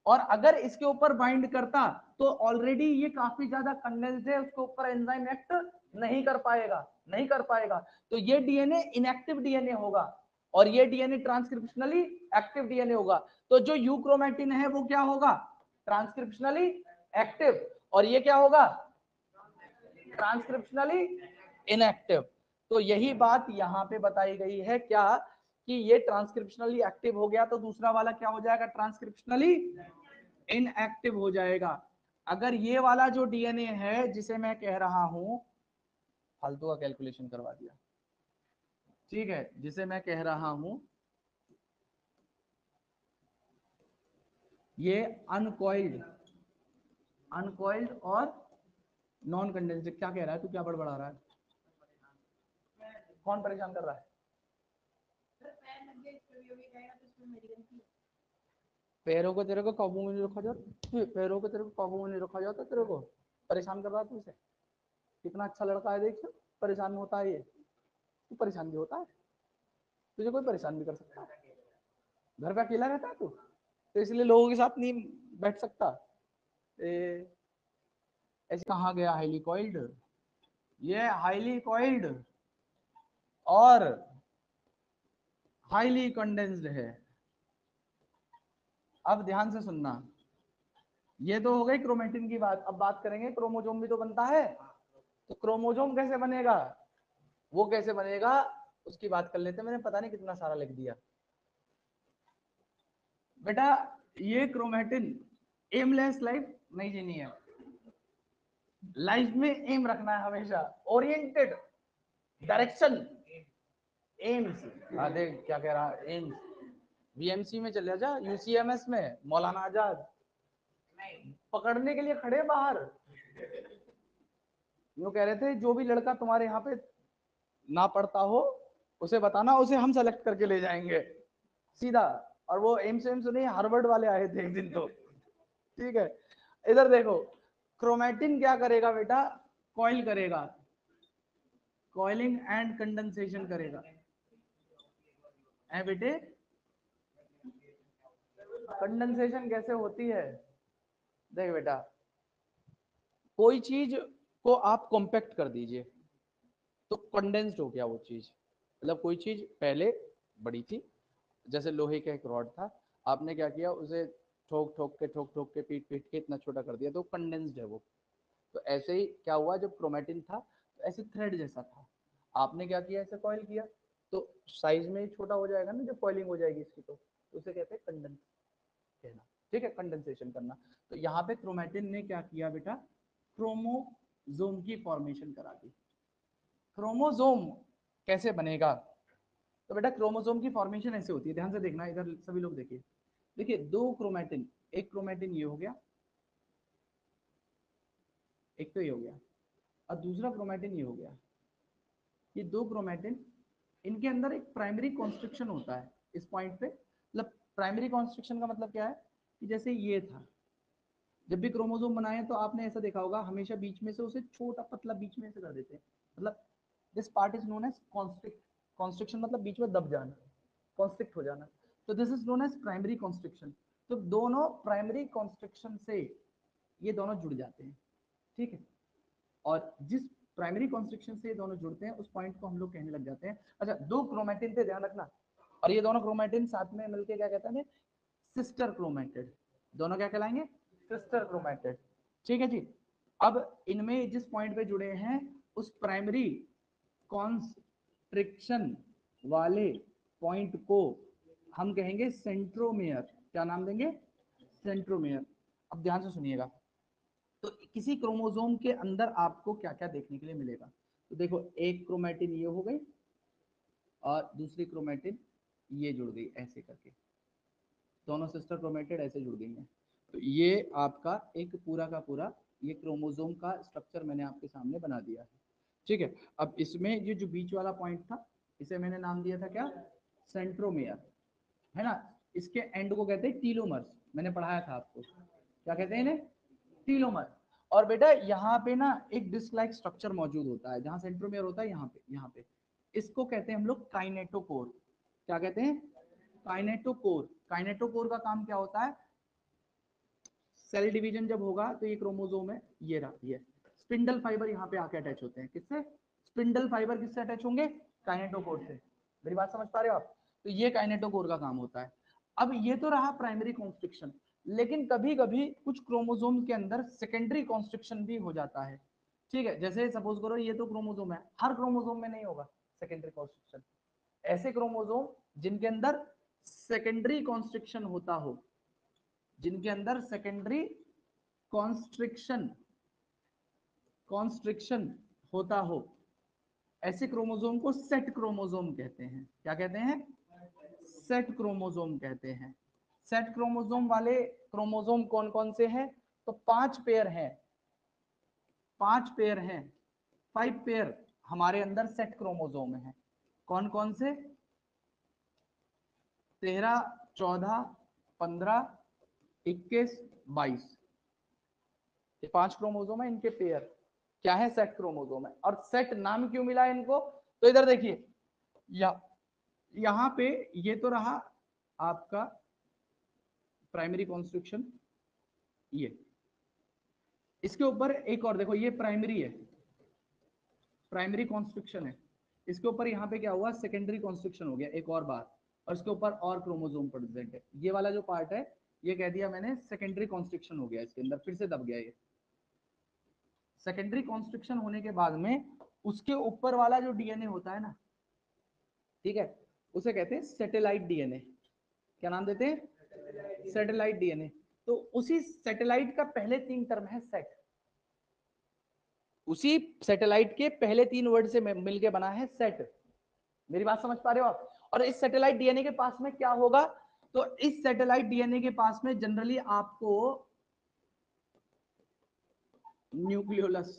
और अगर इसके ऊपर बाइंड करता तो ऑलरेडी ये काफी ज्यादा कंडेंस्ड है, उसके ऊपर एंजाइम एक्ट नहीं कर पाएगा, नहीं कर पाएगा। तो ये डीएनए इनएक्टिव डीएनए होगा और ये डीएनए ट्रांसक्रिप्शनली एक्टिव डीएनए होगा। तो जो यूक्रोमेटिन है वो क्या होगा? Transcriptionally active. और ये क्या होगा? Transcriptionally inactive. तो यही बात यहाँ पे बताई गई है क्या, कि ये ट्रांसक्रिप्शनली एक्टिव हो गया तो दूसरा वाला क्या हो जाएगा? ट्रांसक्रिप्शनली इनएक्टिव हो जाएगा। अगर ये वाला जो डीएनए है जिसे मैं कह रहा हूं, फालतू का कैलकुलेशन करवा दिया, ठीक है, जिसे मैं कह रहा हूं ये अनकॉइल्ड, अनकॉइल्ड और नॉन कंडेंस्ड, क्या कह रहा है तू, क्या बड़बड़ा रहा है, कौन परेशान कर रहा है? पैरों को तेरे को काबू में नहीं रखा जाता, पैरों को तेरे को काबू में नहीं रखा जाता, तेरे को परेशान कर रहा है तू इसे। कितना अच्छा लड़का है देख, परेशान होता है ये, तू परेशान भी होता है, तुझे कोई परेशान भी कर सकता है। घर पे अकेला रहता है तू, तो इसलिए लोगों के साथ नहीं बैठ सकता। ऐसे कहा गया हाईली कॉइल्ड, ये हाईली कॉइल्ड और हाईली कंडेंस्ड है। अब ध्यान से सुनना, ये तो हो गई क्रोमेटिन की बात। अब बात करेंगे क्रोमोजोम भी तो बनता है, तो क्रोमोजोम कैसे बनेगा, वो कैसे बनेगा उसकी बात कर लेते हैं। मैंने पता नहीं कितना सारा लिख दिया बेटा। ये क्रोमेटिन, एमलेस लाइफ नहीं जीनी है, लाइफ में एम रखना है हमेशा, ओरिएंटेड, डायरेक्शन, एम्स। देख क्या कह रहा है, एम्स, बीएमसी में चले जा, यूसीएमएस में मौलाना आजाद पकड़ने के लिए खड़े बाहर। वो कह रहे थे जो भी लड़का तुम्हारे यहाँ पे ना पढ़ता हो उसे बताना, उसे हम सेलेक्ट करके ले जाएंगे सीधा। और वो एम्स एम्स नहीं, हार्वर्ड वाले आए थे एक दिन तो, ठीक है। इधर देखो, क्रोमेटिन क्या करेगा बेटा, कॉइल करेगा, कॉइलिंग एंड कंडेंसेशन करेगा। है बेटे, कंडेंसेशन कैसे होती है, देख बेटा, कोई चीज को आप कॉम्पैक्ट कर दीजिए तो कंडेंस्ड हो गया वो चीज। मतलब कोई चीज पहले बड़ी थी, जैसे लोहे का एक रॉड था, आपने क्या किया, उसे ठोक ठोक के ठोक ठोक के पीट पीट के इतना छोटा कर दिया तो कंडेंस्ड है वो। तो ऐसे ही क्या हुआ, जब क्रोमेटिन था तो ऐसे थ्रेड जैसा था, आपने क्या किया, ऐसे कॉइल किया तो साइज में ही छोटा हो जाएगा ना, जब कॉइलिंग हो जाएगी इसकी तो उसे कहते हैं कंडेंस कहना, ठीक है, कंडेंसेशन करना। तो यहाँ पे क्रोमेटिन ने क्या किया बेटा, क्रोमोजोम की फॉर्मेशन करा दी। क्रोमोजोम कैसे बनेगा, तो बेटा क्रोमोसोम की फॉर्मेशन ऐसे होती है, ध्यान से देखना, इधर सभी लोग देखिए। देखिए दो क्रोमेटिन, एक क्रोमेटिन ये हो गया, एक तो ये हो गया, और दूसरा क्रोमेटिन ये हो गया। ये दो क्रोमेटिन, इनके अंदर एक प्राइमरी कॉन्स्ट्रिक्शन होता है इस पॉइंट पे। मतलब प्राइमरी कॉन्स्ट्रिक्शन का मतलब क्या है, कि जैसे ये था, जब भी क्रोमोसोम बनाए तो आपने ऐसा देखा होगा, हमेशा बीच में से उसे छोटा पतला बीच में से कर देते हैं। मतलब this part is known as constrict, constriction मतलब बीच में दब जाना, कॉन्स्ट्रिक्ट हो जाना, तो this is known as primary constriction. तो दोनों प्राइमरी कॉन्स्ट्रिक्शन से ये दोनों जुड़ जाते हैं, ठीक है। और जिस प्राइमरी कॉन्स्ट्रिक्शन से ये दोनों जुड़ते हैं उस पॉइंट को हम लोग कहने लग जाते हैं। अच्छा, दो क्रोमेटिन थे, ध्यान रखना, और ये दोनों क्रोमेटिन साथ में मिलकर क्या कहते हैं, सिस्टर क्रोमेटिड। दोनों क्या कहलाएंगे, सिस्टर क्रोमेटिड, ठीक है जी। अब इनमें जिस पॉइंट पे जुड़े हैं उस प्राइमरी कॉन्स्ट्रिक्शन वाले पॉइंट को हम कहेंगे सेंट्रोमेयर। क्या नाम देंगे, सेंट्रोमेयर। अब ध्यान से सुनिएगा, तो किसी क्रोमोसोम के अंदर आपको क्या क्या देखने के लिए मिलेगा, तो देखो एक क्रोमेटिन ये हो गई और दूसरी क्रोमेटिन ये जुड़ गई ऐसे करके, दोनों सिस्टर क्रोमेटिड ऐसे जुड़ गई हैं। तो ये आपका एक पूरा का पूरा ये क्रोमोसोम का स्ट्रक्चर मैंने आपके सामने बना दिया है, ठीक है। अब इसमें ये जो बीच वाला पॉइंट था इसे मैंने नाम दिया था क्या, सेंट्रोमेयर, है ना। इसके एंड को कहते हैं टीलोमर्स, मैंने पढ़ाया था आपको, क्या कहते हैं इन्हें, टीलोमर। और बेटा यहाँ पे ना एक डिस्क लाइक स्ट्रक्चर मौजूद होता है, जहाँ सेंट्रोमेयर होता है यहाँ पे इसको कहते हैं हम लोग काइनेटोकोर। क्या कहते हैं, काइनेटोकोर। काइनेटोकोर का काम क्या होता है, सेल डिवीजन जब होगा तो ये क्रोमोसोम है, ये रहा, ये स्पिंडल फाइबर यहाँ पे आके अटैच होते हैं, किससे, स्पिंडल फाइबर किससे अटैच होंगे, काइनेटोकोर से। मेरी बात समझ पा रहे हो आप, तो ये काइनेटोकोर का काम होता है। अब ये तो रहा प्राइमरी कॉन्स्ट्रिक्शन, लेकिन कभी कभी कुछ क्रोमोसोम के अंदर सेकेंडरी कॉन्स्ट्रिक्शन भी हो जाता है, ठीक है। जैसे सपोज करो ये तो क्रोमोसोम है, हर क्रोमोसोम में नहीं होगा सेकेंडरी कॉन्स्ट्रिक्शन। ऐसे क्रोमोसोम जिनके अंदर सेकेंडरी कॉन्स्ट्रिक्शन होता हो, जिनके अंदर सेकेंडरी कॉन्स्ट्रिक्शन कॉन्स्ट्रिक्शन होता हो, ऐसे क्रोमोसोम को सेट क्रोमोसोम कहते हैं। क्या कहते हैं? सेट क्रोमोसोम कहते हैं। सेट क्रोमोसोम वाले क्रोमोसोम कौन कौन से हैं? तो 5 पेयर हैं, 5 पेयर हैं, 5 पेयर हमारे अंदर सेट क्रोमोसोम है। कौन कौन से? 13, 14, 15, 21, 22, ये 5 क्रोमोसोम है, इनके पेयर क्या है? सेट क्रोमोसोम है। और सेट नाम क्यों मिला है इनको? तो इधर देखिए, यहां पे ये तो रहा आपका प्राइमरी कॉन्स्ट्रिक्शन, ये इसके ऊपर एक और देखो, ये प्राइमरी है, प्राइमरी कॉन्स्ट्रिक्शन है, इसके ऊपर यहाँ पे क्या हुआ? सेकेंडरी कॉन्स्ट्रिक्शन हो गया एक और बार, और इसके ऊपर और क्रोमोसोम प्रेजेंट है। ये वाला जो पार्ट है, ये कह दिया मैंने सेकेंडरी कॉन्स्ट्रिक्शन हो गया, इसके अंदर फिर से दब गया ये। सेकेंडरी कॉन्स्ट्रिक्शन होने के बाद में उसके ऊपर वाला जो डीएनए होता है ना, ठीक है, उसे कहते हैं सैटेलाइट डीएनए। क्या नाम देते हैं? Satellite DNA. तो उसी सैटेलाइट का पहले 3 टर्म है सेट, उसी सैटेलाइट के पहले 3 वर्ड से मिलके बना है सेट। मेरी बात समझ पा रहे हो आप? और इस सैटेलाइट डीएनए के पास में क्या होगा? तो इस सैटेलाइट डीएनए के पास में जनरली आपको न्यूक्लियोलस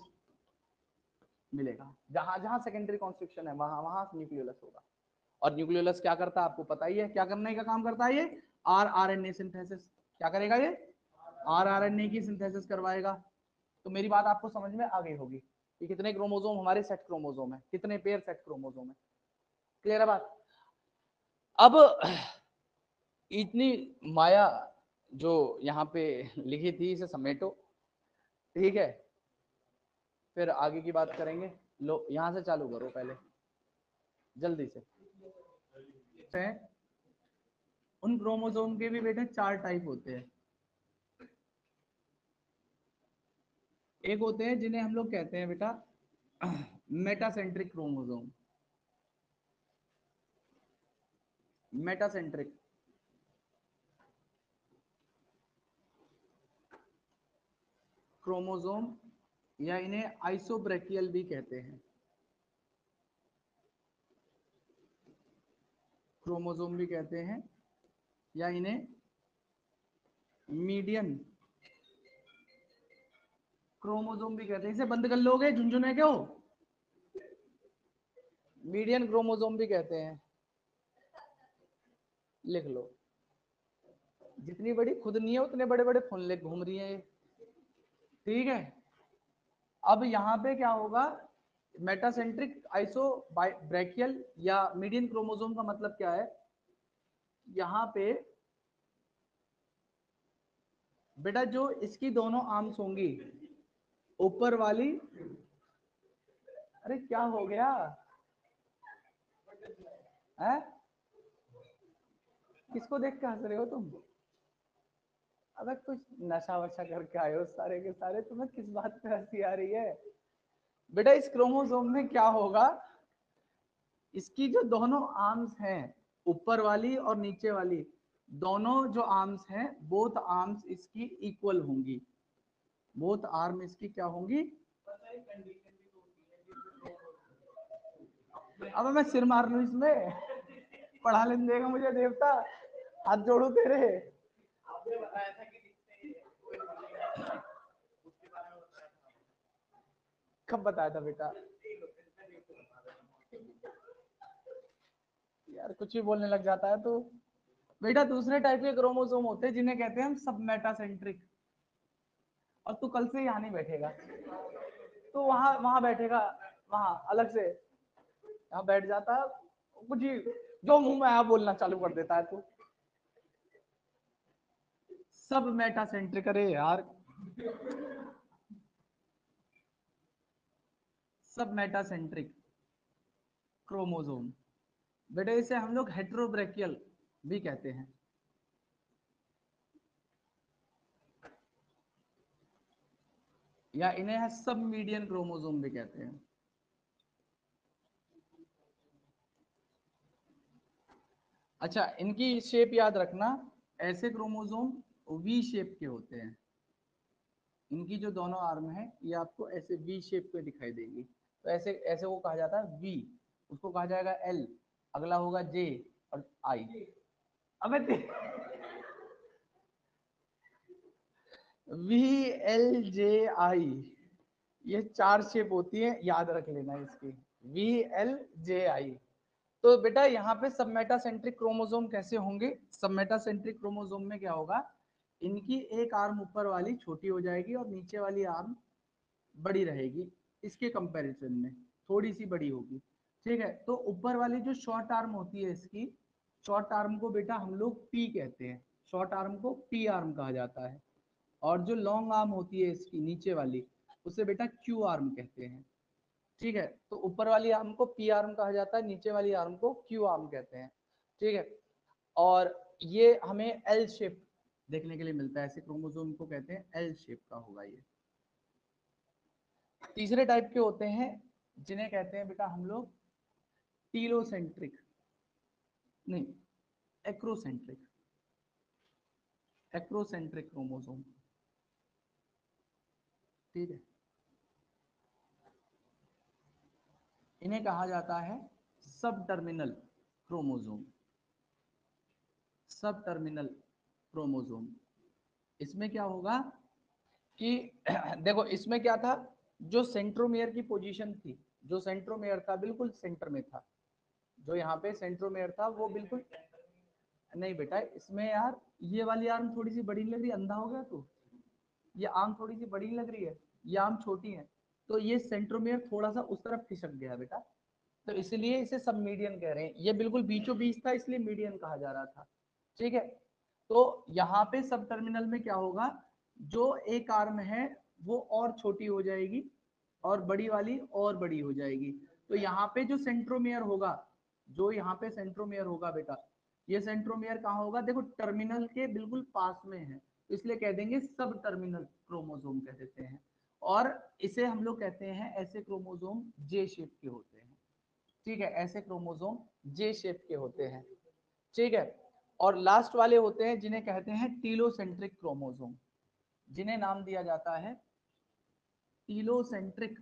मिलेगा। जहां जहां सेकेंडरी कॉन्स्ट्रिक्शन है वहां वहां न्यूक्लियोलस होगा। और न्यूक्लियोलस क्या करता है आपको पता ही है, क्या करने का काम करता है ये? RRNA synthesis. क्या करेगा ये? आरआरएनए की सिंथेसिस करवाएगा। तो मेरी बात आपको समझ में आ गई होगी कि कितने क्रोमोसोम हमारे सेट क्रोमोसोम है, कितने पेयर सेट क्रोमोसोम है। क्लियर है बात? अब इतनी माया जो यहाँ पे लिखी थी इसे समेटो, ठीक है, फिर आगे की बात करेंगे। लो यहां से चालू करो पहले जल्दी से। उन क्रोमोसोम के भी बेटे 4 टाइप होते हैं। एक होते हैं जिन्हें हम लोग कहते हैं बेटा मेटासेंट्रिक क्रोमोसोम। मेटासेंट्रिक क्रोमोसोम, या इन्हें आइसोब्रेकियल भी कहते हैं, क्रोमोसोम भी कहते हैं, या इन्हें मीडियन क्रोमोसोम भी कहते हैं। इसे बंद कर लोगे झुंझुने क्यों? मीडियन क्रोमोसोम भी कहते हैं, लिख लो। जितनी बड़ी खुद नहीं है उतने बड़े बड़े फोन ले घूम रही है, ठीक है। अब यहाँ पे क्या होगा? मेटासेंट्रिक आइसो ब्रैकियल या मीडियन क्रोमोसोम का मतलब क्या है? यहाँ पे बेटा जो इसकी दोनों आर्म्स होंगी, ऊपर वाली, अरे क्या हो गया है? किसको देख के हंस रहे हो तुम? अबे कुछ नशा वशा करके आए हो सारे के सारे, तुम्हें किस बात पे हंसी आ रही है? बेटा इस क्रोमोसोम में क्या होगा? इसकी जो दोनों आर्म्स हैं, ऊपर वाली और नीचे वाली, दोनों जो आर्म्स हैं, बोथ आर्म्स इसकी इक्वल होंगी। बोथ आर्म इसकी क्या होंगी? अब मैं सिर मार लूं इसमें? पढ़ा लेने देगा मुझे देवता? हाथ जोड़ू तेरे। कब बताया था बेटा? यार कुछ भी बोलने लग जाता है तो। बेटा दूसरे टाइप के क्रोमोसोम होते हैं जिन्हें कहते हैं हम सब मेटासेंट्रिक। और तू कल से यहाँ नहीं बैठेगा, तो वहां वहां बैठेगा, वहां अलग से। यहाँ बैठ जाता है, कुछ ही जो मुंह में आया बोलना चालू कर देता है तू। सब मेटासेंट्रिक, अरे यार सब मेटासेंट्रिक क्रोमोसोम। बेटे इसे हम लोग हेट्रोब्रेकियल भी कहते हैं, या इन्हें सब मीडियन क्रोमोसोम भी कहते हैं। अच्छा इनकी शेप याद रखना, ऐसे क्रोमोसोम वी शेप के होते हैं। इनकी जो दोनों आर्म है ये आपको ऐसे वी शेप पे दिखाई देगी। तो ऐसे ऐसे वो कहा जाता है वी, उसको कहा जाएगा एल, अगला होगा जे और आई। अबे वी एल जे आई, ये 4 शेप होती है, याद रख लेना इसकी, वी एल जे आई। तो बेटा यहाँ पे सबमेटासेंट्रिक क्रोमोसोम कैसे होंगे? सबमेटासेंट्रिक क्रोमोसोम में क्या होगा, इनकी एक आर्म ऊपर वाली छोटी हो जाएगी और नीचे वाली आर्म बड़ी रहेगी, इसके कंपैरिजन में थोड़ी सी बड़ी होगी। ठीक है, तो ऊपर वाली जो शॉर्ट आर्म होती है इसकी, शॉर्ट आर्म को बेटा हम लोग पी कहते हैं, शॉर्ट आर्म को पी आर्म कहा जाता है। और जो लॉन्ग आर्म होती है इसकी नीचे वाली, उसे बेटा क्यू आर्म कहते हैं। ठीक है, तो ऊपर वाली आर्म को पी आर्म कहा जाता है, नीचे वाली आर्म को क्यू आर्म कहते हैं। ठीक है, और ये हमें एल शेप देखने के लिए मिलता है, ऐसे क्रोमोसोम को कहते हैं एल शेप का होगा ये। तीसरे टाइप के होते हैं जिन्हें कहते हैं बेटा हम लोग टीलोसेंट्रिक, नहीं एक्रोसेंट्रिक, एक्रोसेंट्रिक क्रोमोसोम। ठीक है, इन्हें कहा जाता है सब टर्मिनल क्रोमोसोम, सब टर्मिनल क्रोमोसोम। इसमें क्या होगा कि देखो इसमें क्या था, जो सेंट्रोमियर की पोजीशन थी, जो सेंट्रोमियर था बिल्कुल सेंटर में था, जो यहाँ पे सेंट्रोमियर था वो बिल्कुल, नहीं बेटा इसमें यार ये वाली आर्म थोड़ी सी बड़ी नहीं लग रही, अंधा हो गया तो, ये आर्म थोड़ी सी बड़ी नहीं लग रही है, ये आर्म छोटी है, तो ये सेंट्रोमियर थोड़ा सा उस तरफ खिसक गया बेटा, तो इसलिए इसे सब मीडियन कह रहे हैं, ये बिल्कुल बीचों बीच था इसलिए मीडियन कहा जा रहा था। ठीक है, तो यहाँ पे सब टर्मिनल में क्या होगा, जो एक आर्म है वो और छोटी हो जाएगी और बड़ी वाली और बड़ी हो जाएगी। तो यहाँ पे जो सेंट्रोमियर होगा, जो यहाँ पे सेंट्रोमियर होगा बेटा, ये सेंट्रोमियर कहाँ होगा, देखो टर्मिनल के बिल्कुल पास में है, इसलिए कह देंगे सब टर्मिनल क्रोमोसोम कह देते हैं। और इसे हम लोग कहते हैं ऐसे क्रोमोसोम जे शेप के होते हैं। ठीक है, ऐसे क्रोमोसोम जे शेप के होते हैं। ठीक है, और लास्ट वाले होते हैं जिन्हें कहते हैं टीलोसेंट्रिक क्रोमोसोम, जिन्हें नाम दिया जाता है टीलोसेंट्रिक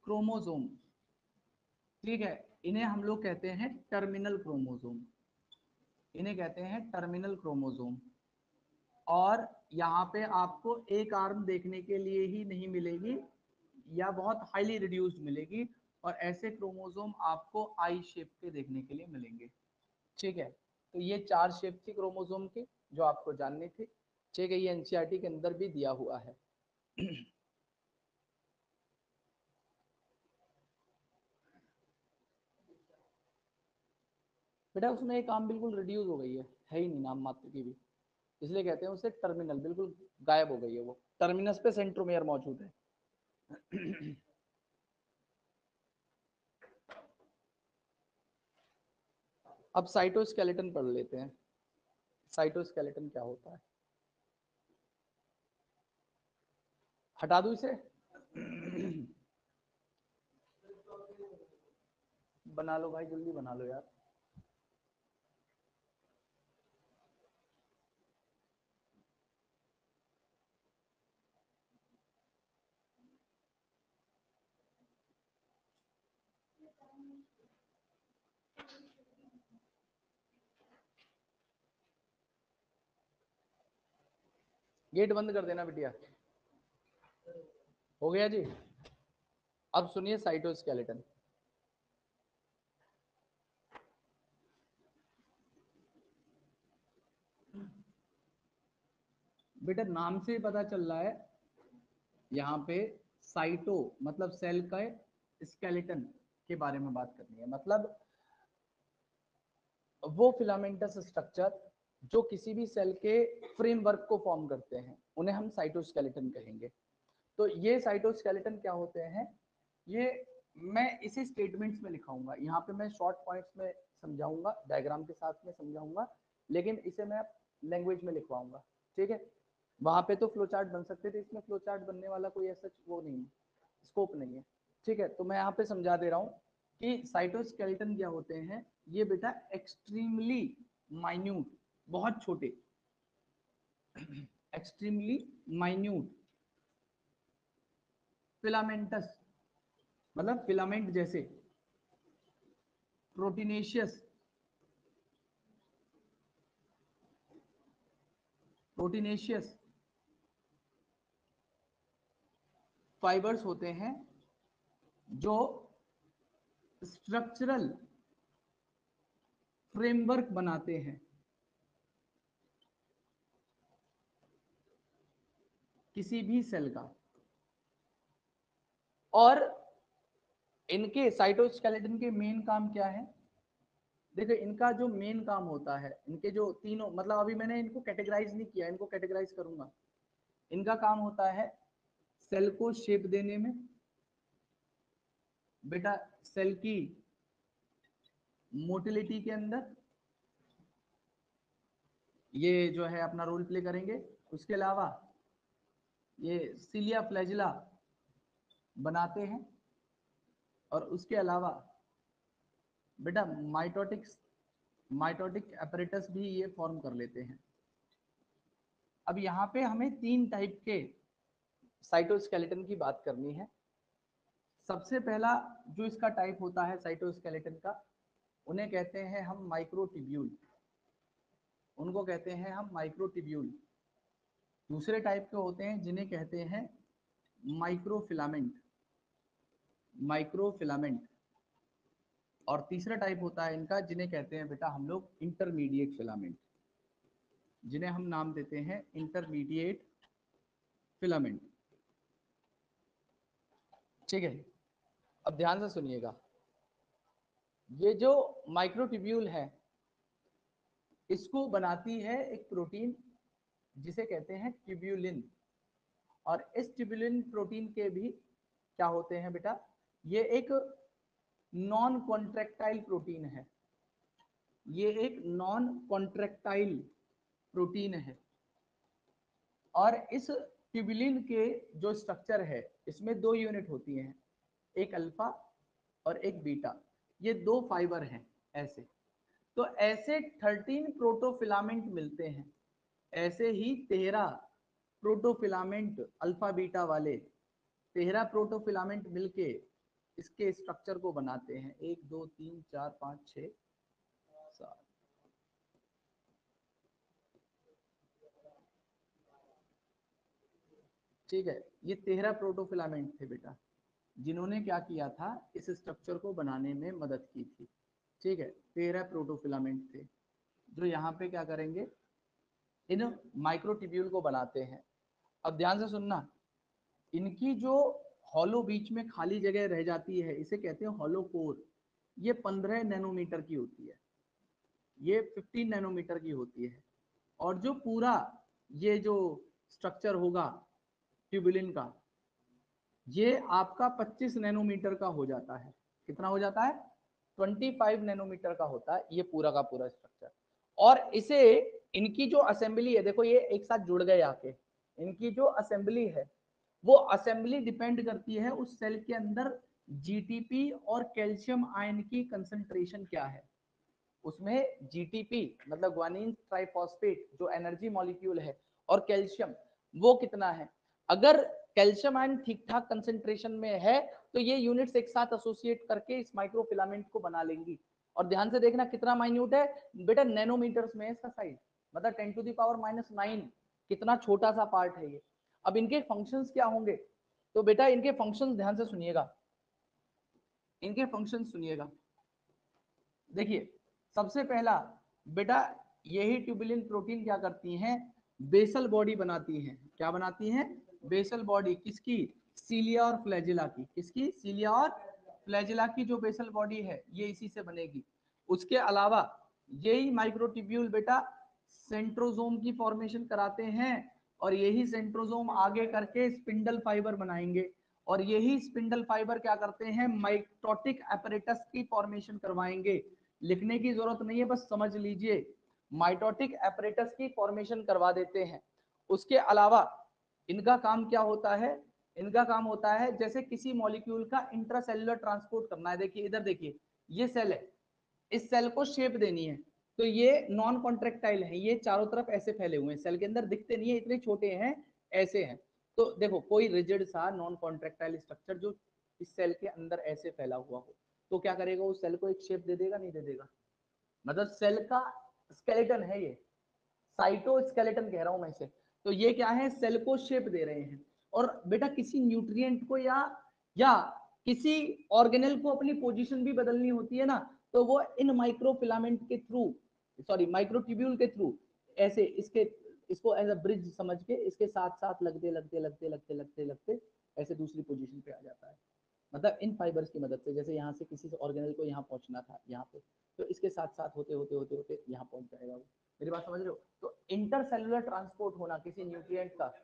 क्रोमोसोम। ठीक है, इन्हें हम लोग कहते हैं टर्मिनल क्रोमोसोम, इन्हें कहते हैं टर्मिनल क्रोमोसोम। और यहाँ पे आपको एक आर्म देखने के लिए ही नहीं मिलेगी, या बहुत हाईली रिड्यूस्ड मिलेगी, और ऐसे क्रोमोसोम आपको आई शेप के देखने के लिए मिलेंगे। ठीक है, तो ये 4 शेप थी क्रोमोसोम की जो आपको जाननी थी। ठीक है, ये एनसीईआरटी के अंदर भी दिया हुआ है। बेटा उसमें एक आर्म बिल्कुल रिड्यूस हो गई है ही नहीं नाम मात्र की भी, इसलिए कहते हैं उसे टर्मिनल, बिल्कुल गायब हो गई है वो, टर्मिनस पे सेंट्रोमियर मौजूद है। अब साइटोस्केलेटन पढ़ लेते हैं, साइटोस्केलेटन क्या होता है। हटा दूं इसे? बना लो भाई, जल्दी बना लो यार। गेट बंद कर देना बिटिया। हो गया जी। अब सुनिए साइटोस्केलेटन। बेटा नाम से ही पता चल रहा है, यहाँ पे साइटो मतलब सेल का स्केलेटन के बारे में बात करनी है, मतलब वो फिलामेंटस स्ट्रक्चर जो किसी भी सेल के फ्रेमवर्क को फॉर्म करते हैं, उन्हें हम साइटोस्केलेटन कहेंगे। तो ये साइटोस्केलेटन क्या होते हैं, ये मैं इसी स्टेटमेंट्स में लिखाऊंगा, यहाँ पे मैं शॉर्ट पॉइंट्स में समझाऊंगा, डायग्राम के साथ में समझाऊंगा, लेकिन इसे मैं लैंग्वेज में लिखवाऊंगा। ठीक है, वहां पे तो फ्लो चार्ट बन सकते थे, इसमें फ्लो चार्ट बनने वाला कोई ऐसा वो नहीं है, स्कोप नहीं है। ठीक है, तो मैं यहाँ पे समझा दे रहा हूँ कि साइटोस्केलेटन क्या होते हैं। ये बेटा एक्सट्रीमली माइन्यूट, बहुत छोटे, एक्सट्रीमली माइन्यूट, फिलामेंटस मतलब फिलामेंट जैसे, प्रोटीनेशियस, प्रोटीनेशियस फाइबर्स होते हैं जो स्ट्रक्चरल फ्रेमवर्क बनाते हैं किसी भी सेल का। और इनके साइटोस्केलेटन के मेन काम क्या है? देखो इनका जो मेन काम होता है, इनके जो तीनों, मतलब अभी मैंने इनको कैटेगराइज नहीं किया, इनको कैटेगराइज करूंगा। इनका काम होता है सेल को शेप देने में, बेटा सेल की मोटिलिटी के अंदर ये जो है अपना रोल प्ले करेंगे। उसके अलावा ये सीलिया फ्लैजिला बनाते हैं, और उसके अलावा बेटा माइटोटिक एपरेटस भी ये फॉर्म कर लेते हैं। अब यहाँ पे हमें 3 टाइप के साइटोस्केलेटन की बात करनी है। सबसे पहला जो इसका टाइप होता है साइटोस्केलेटन का, उन्हें कहते हैं हम माइक्रोट्यूब्यूल, उनको कहते हैं हम माइक्रोट्यूब्यूल। दूसरे टाइप के होते हैं जिन्हें कहते हैं माइक्रोफिलामेंट, माइक्रोफिलामेंट। और तीसरा टाइप होता है इनका जिन्हें कहते हैं बेटा हम लोग इंटरमीडिएट फिलामेंट, जिन्हें हम नाम देते हैं इंटरमीडिएट फिलामेंट। ठीक है, अब ध्यान से सुनिएगा। ये जो माइक्रोट्यूब्यूल है इसको बनाती है एक प्रोटीन जिसे कहते हैं ट्यूब्यूलिन। और इस ट्यूब्यूलिन प्रोटीन के भी क्या होते हैं बेटा, ये एक नॉन कॉन्ट्रैक्टाइल प्रोटीन है, ये एक नॉन कॉन्ट्रैक्टाइल प्रोटीन है। और इस ट्यूब्यूलिन के जो स्ट्रक्चर है इसमें 2 यूनिट होती हैं, एक अल्फा और एक बीटा, ये 2 फाइबर हैं ऐसे। तो ऐसे 13 प्रोटोफिलामेंट मिलते हैं, ऐसे ही 13 प्रोटोफिलामेंट अल्फा बीटा वाले 13 प्रोटोफिलामेंट मिलके इसके स्ट्रक्चर को बनाते हैं। 1 2 3 4 5 6 7, ठीक है। ये 13 प्रोटोफिलामेंट थे बेटा, जिन्होंने क्या किया था, इस स्ट्रक्चर को बनाने में मदद की थी। ठीक है, 13 प्रोटोफिलामेंट थे जो यहाँ पे क्या करेंगे, इन माइक्रोट्यूब्यूल को बनाते हैं। अब ध्यान से सुनना, इनकी जो हॉलो बीच में खाली जगह रह जाती है इसे कहते हैं हॉलो कोर। ये 15 नैनोमीटर की होती है, ये 15 नैनोमीटर की होती है। और जो पूरा ये जो स्ट्रक्चर होगा ट्यूबुलिन का, ये आपका 25 नैनोमीटर का हो जाता है। कितना हो जाता है? 25 नैनोमीटर का होता है ये पूरा का पूरा स्ट्रक्चर। और इसे, इनकी जो असेंबली है, देखो ये एक साथ जुड़ गए आके, इनकी जो असेंबली है वो असेंबली डिपेंड करती है उस सेल के अंदर जीटीपी और कैल्शियम आयन की कंसंट्रेशन क्या है। उसमें जीटीपी मतलब ग्वानिन ट्राइफॉस्फेट जो एनर्जी मॉलिक्यूल है, और कैल्शियम वो कितना है। अगर कैल्शियम आयन ठीक ठाक कंसेंट्रेशन में है तो ये यूनिट्स एक साथ एसोसिएट करके इस माइक्रोफिलामेंट को बना लेंगी। और ध्यान से देखना कितना माइन्यूट है बेटा, नैनोमीटर्स में है इसका साइज, मतलब 10⁻⁹ कितना छोटा सा पार्ट है ये। अब इनके फंक्शंस क्या होंगे, तो बेटा इनके फंक्शंस ध्यान से सुनिएगा, इनके फंक्शंस सुनिएगा। देखिए सबसे पहला बेटा, यही ट्यूबुलिन प्रोटीन क्या करती हैं, बेसल बॉडी बनाती हैं। क्या बनाती हैं? Basal body. किसकी? सीलिया और फ्लैजिला की। किसकी? सीलिया और फ्लैजिला की जो बेसल बॉडी है ये इसी से बनेगी। उसके अलावा यही माइक्रोट्यूब्यूल बेटा सेंट्रोजोम की फॉर्मेशन कराते हैं, और यही सेंट्रोजोम आगे करके स्पिंडल फाइबर बनाएंगे, और यही स्पिंडल फाइबर क्या करते हैं, माइटोटिक एपरेटस की फॉर्मेशन करवाएंगे। लिखने की जरूरत नहीं है, बस समझ लीजिए, माइटोटिक एपरेटस की फॉर्मेशन करवा देते हैं। उसके अलावा इनका काम क्या होता है, इनका काम होता है जैसे किसी मॉलिक्यूल का इंट्रासेलुलर ट्रांसपोर्ट करना है। देखिए इधर देखिए, ये सेल है, इस सेल को शेप देनी है, तो ये नॉन कॉन्ट्रेक्टाइल है, ये चारों तरफ ऐसे फैले हुए हैं, सेल के अंदर दिखते नहीं है, इतने छोटे हैं, ऐसे हैं। तो देखो कोई रिजिड सा नॉन कॉन्ट्रेक्टाइल स्ट्रक्चर जो इस सेल के अंदर ऐसे फैला हुआ हो, तो क्या करेगा, उस सेल को एक शेप दे देगा, नहीं दे देगा? मतलब सेल का स्केलेटन है ये, साइटोस्केलेटन कह रहा हूं मैं इसे। तो ये क्या है, सेल को शेप दे रहे हैं। और बेटा किसी न्यूट्रिएंट को या किसी ऑर्गेनेल को अपनी पोजीशन भी बदलनी होती है ना, तो वो इन माइक्रोफिलामेंट के थ्रू, सॉरी माइक्रोट्यूब्यूल के थ्रू, ऐसे इसको एज अ ब्रिज समझ के इसके साथ साथ लगते लगते लगते लगते लगते लगते ऐसे दूसरी पोजीशन पे आ जाता है। मतलब इन फाइबर्स की मदद से, जैसे यहाँ से किसी ऑर्गेनल को यहाँ पहुंचना था यहाँ पे, तो इसके साथ साथ होते होते होते होते यहाँ पहुंच जाएगा वो। मेरी बात समझ रहे हो? तो इंटरसेलुलर ट्रांसपोर्ट होना किसी न्यूट्रिएंट का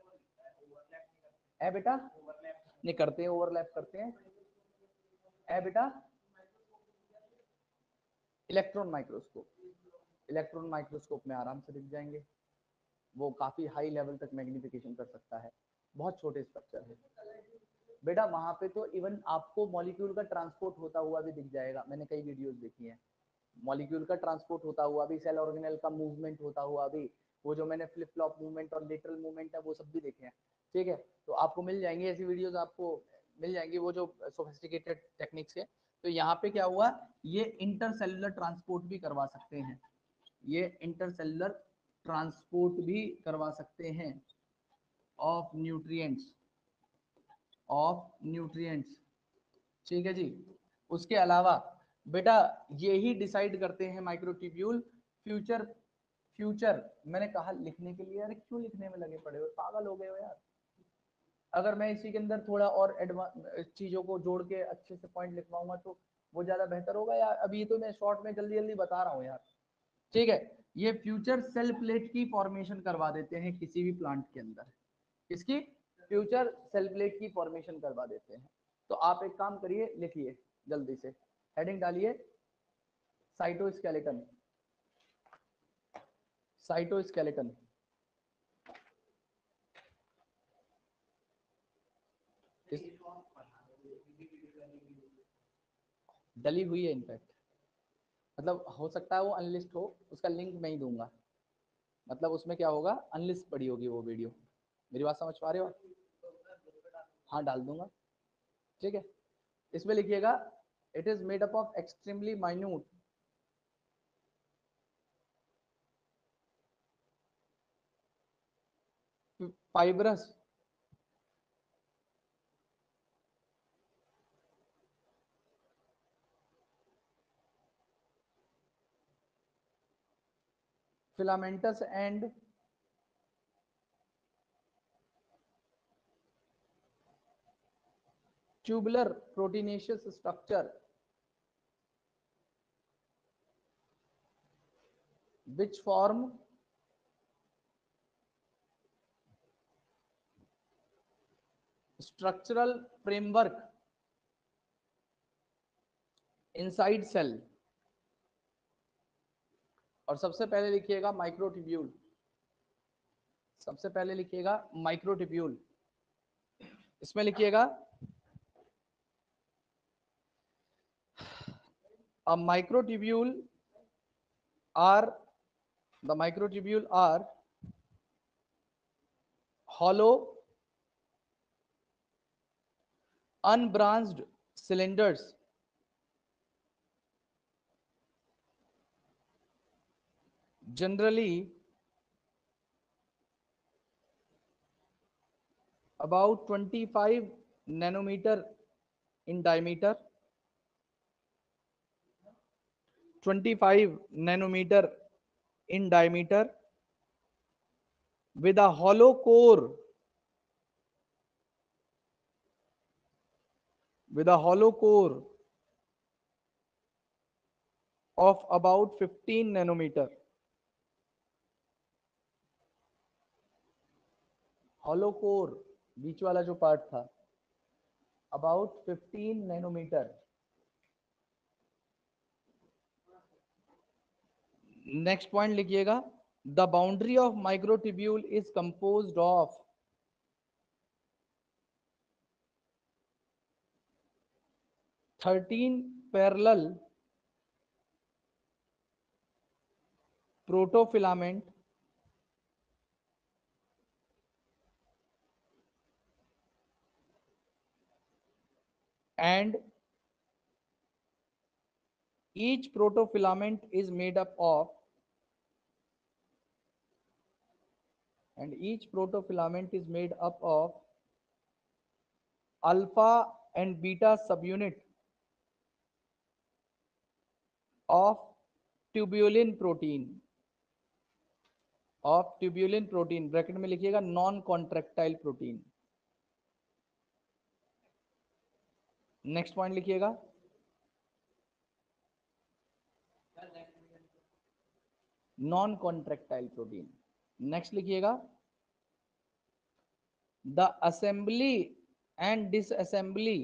है बेटा, नहीं करते हैं, ओवरलैप करते हैं, है बेटा। इलेक्ट्रॉन माइक्रोस्कोप, इलेक्ट्रॉन माइक्रोस्कोप में आराम से दिख जाएंगे, वो काफी हाई लेवल तक मैग्निफिकेशन कर सकता है, बहुत छोटे स्ट्रक्चर है बेटा। वहां पे तो इवन आपको मॉलिक्यूल का ट्रांसपोर्ट होता हुआ भी दिख जाएगा, मैंने कई वीडियोस देखी हैं, मॉलिक्यूल का ट्रांसपोर्ट होता हुआ भी, सेल ऑर्गेनेल का मूवमेंट होता हुआ भी, वो जो मैंने फ्लिप फ्लॉप मूवमेंट और लेटरल मूवमेंट है वो सब भी देखे हैं। ठीक है, तो आपको मिल जाएंगी ऐसी वीडियोस, आपको मिल जाएंगी वो जो सोफिस्टिकेटेड टेक्निक्स है। तो यहाँ पे क्या हुआ, ये इंटरसेलुलर ट्रांसपोर्ट भी करवा सकते हैं, ये इंटरसेलुलर ट्रांसपोर्ट भी करवा सकते हैं ऑफ न्यूट्रिएंट्स, ऑफ न्यूट्रिएंट्स। ठीक है जी। उसके अलावा बेटा ये ही डिसाइड करते हैं माइक्रोट्यूब्यूल फ्यूचर, फ्यूचर मैंने कहा लिखने के लिए, अरे क्यों लिखने में लगे पड़े हो, पागल हो गए हो यार। अगर मैं इसी के अंदर थोड़ा और चीजों को जोड़ के अच्छे से पॉइंट लिखवाऊंगा तो वो ज्यादा बेहतर होगा यार, अभी तो मैं शॉर्ट में जल्दी जल्दी बता रहा हूँ यार। ठीक है, ये फ्यूचर सेल प्लेट की फॉर्मेशन करवा देते हैं किसी भी प्लांट के अंदर, इसकी फ्यूचर सेल प्लेट की फॉर्मेशन करवा देते हैं। तो आप एक काम करिए, लिखिए जल्दी से, हेडिंग डालिए साइटोस्केलेटन, साइटोस्केलेटन। डली हुई है इनफैक्ट, मतलब हो सकता है वो अनलिस्ट हो, उसका लिंक मैं ही दूंगा, मतलब उसमें क्या होगा, अनलिस्ट पड़ी होगी वो वीडियो। मेरी बात समझ पा रहे हो? हाँ डाल दूंगा। ठीक है, इसमें लिखिएगा it is made up of extremely minute fibrous filamentous and tubular proteinaceous structure which form structural framework inside cell। और सबसे पहले लिखिएगा माइक्रोट्यूब्यूल, सबसे पहले लिखिएगा माइक्रोट्यूब्यूल, इसमें लिखिएगा a microtubule are the microtubule are hollow unbranched cylinders generally about 25 nanometer in diameter, 25 nanometer in diameter with a hollow core, with a hollow core of about 15 nanometer, hollow core बीच वाला जो part था about 15 nanometer। Next point लिखिएगा the boundary of microtubule is composed of 13 parallel protofilament and each protofilament is made up of alpha and beta subunit of tubulin protein bracket में लिखिएगा non contractile protein. Next point लिखिएगा non contractile protein. Next लिखिएगा the assembly and disassembly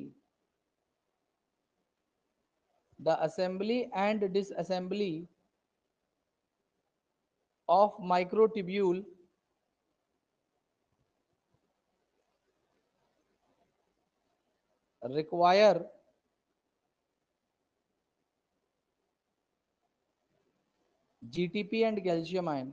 of microtubule require GTP and calcium ion।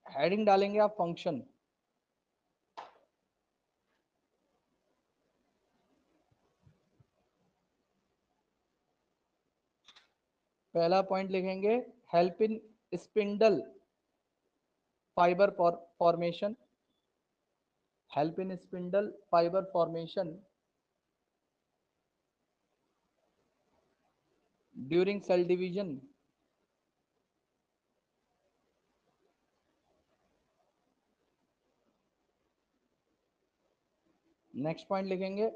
Heading डालेंगे आप function. पहला point लिखेंगे help in spindle fibre formation, during cell division. Next point लिखेंगे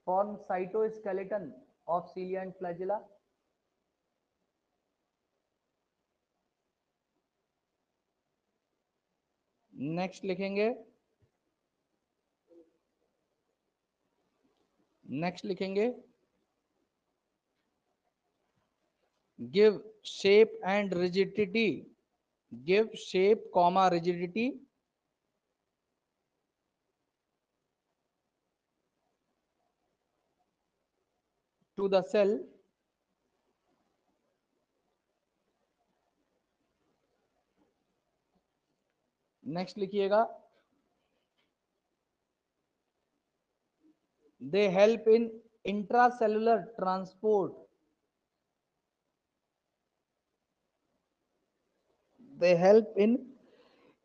form cytoskeleton of cilia and flagella. Next लिखेंगे give shape and rigidity, rigidity to the cell next लिखिएगा they help in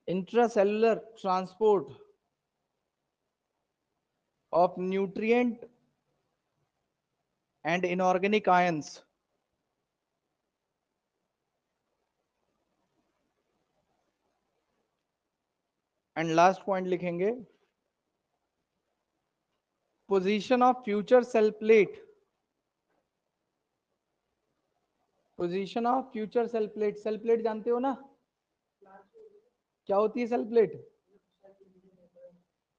intracellular transport, of nutrient and inorganic ions। And last point लिखेंगे position of future cell plate, cell plate जानते हो ना क्या होती है cell plate,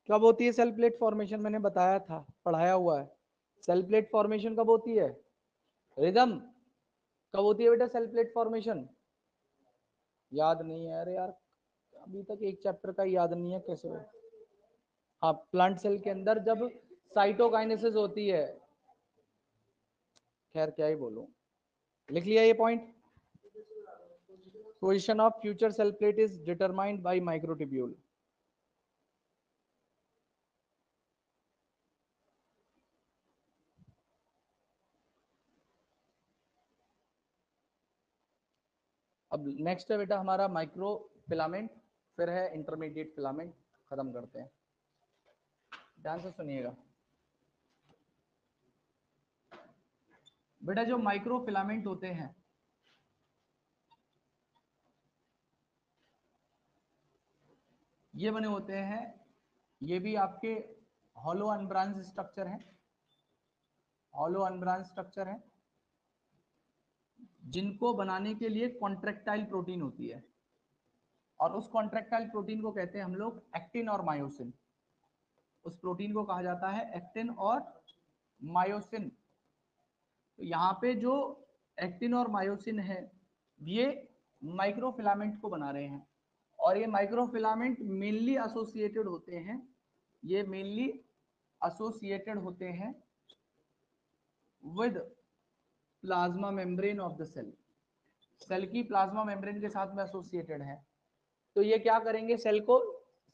कब होती है सेल प्लेट फॉर्मेशन, मैंने बताया था पढ़ाया हुआ है। सेल प्लेट फॉर्मेशन कब होती है रिदम, कब होती है बेटा सेल प्लेट फॉर्मेशन, याद नहीं है अरे यार अभी तक एक चैप्टर का याद नहीं है कैसे हो। हाँ प्लांट सेल के अंदर जब साइटोकाइनेसिस होती है, खैर क्या ही बोलूं, लिख लिया ये point. Position of future cell plate is determined by microtubule. अब नेक्स्ट है बेटा हमारा माइक्रो फिलामेंट, फिर है इंटरमीडिएट फिलामेंट, खत्म करते हैं। ध्यान से सुनिएगा बेटा, जो माइक्रो फिलामेंट होते हैं ये बने होते हैं, ये भी आपके हॉलो अनब्रांच स्ट्रक्चर है, जिनको बनाने के लिए कॉन्ट्रेक्टाइल प्रोटीन होती है, और उस कॉन्ट्रेक्टाइल प्रोटीन को कहते हैं हम लोग एक्टिन और मायोसिन। उस प्रोटीन को कहा जाता है एक्टिन और मायोसिन। तो यहाँ पे जो एक्टिन और मायोसिन है ये माइक्रोफिलामेंट को बना रहे हैं। और ये माइक्रोफिलामेंट मेनली एसोसिएटेड होते हैं, ये मेनली एसोसिएटेड होते हैं with plasma membrane of the cell. Cell की प्लाज्मा मेम्ब्रेन के साथ में एसोसिएटेड है। तो ये क्या करेंगे सेल को,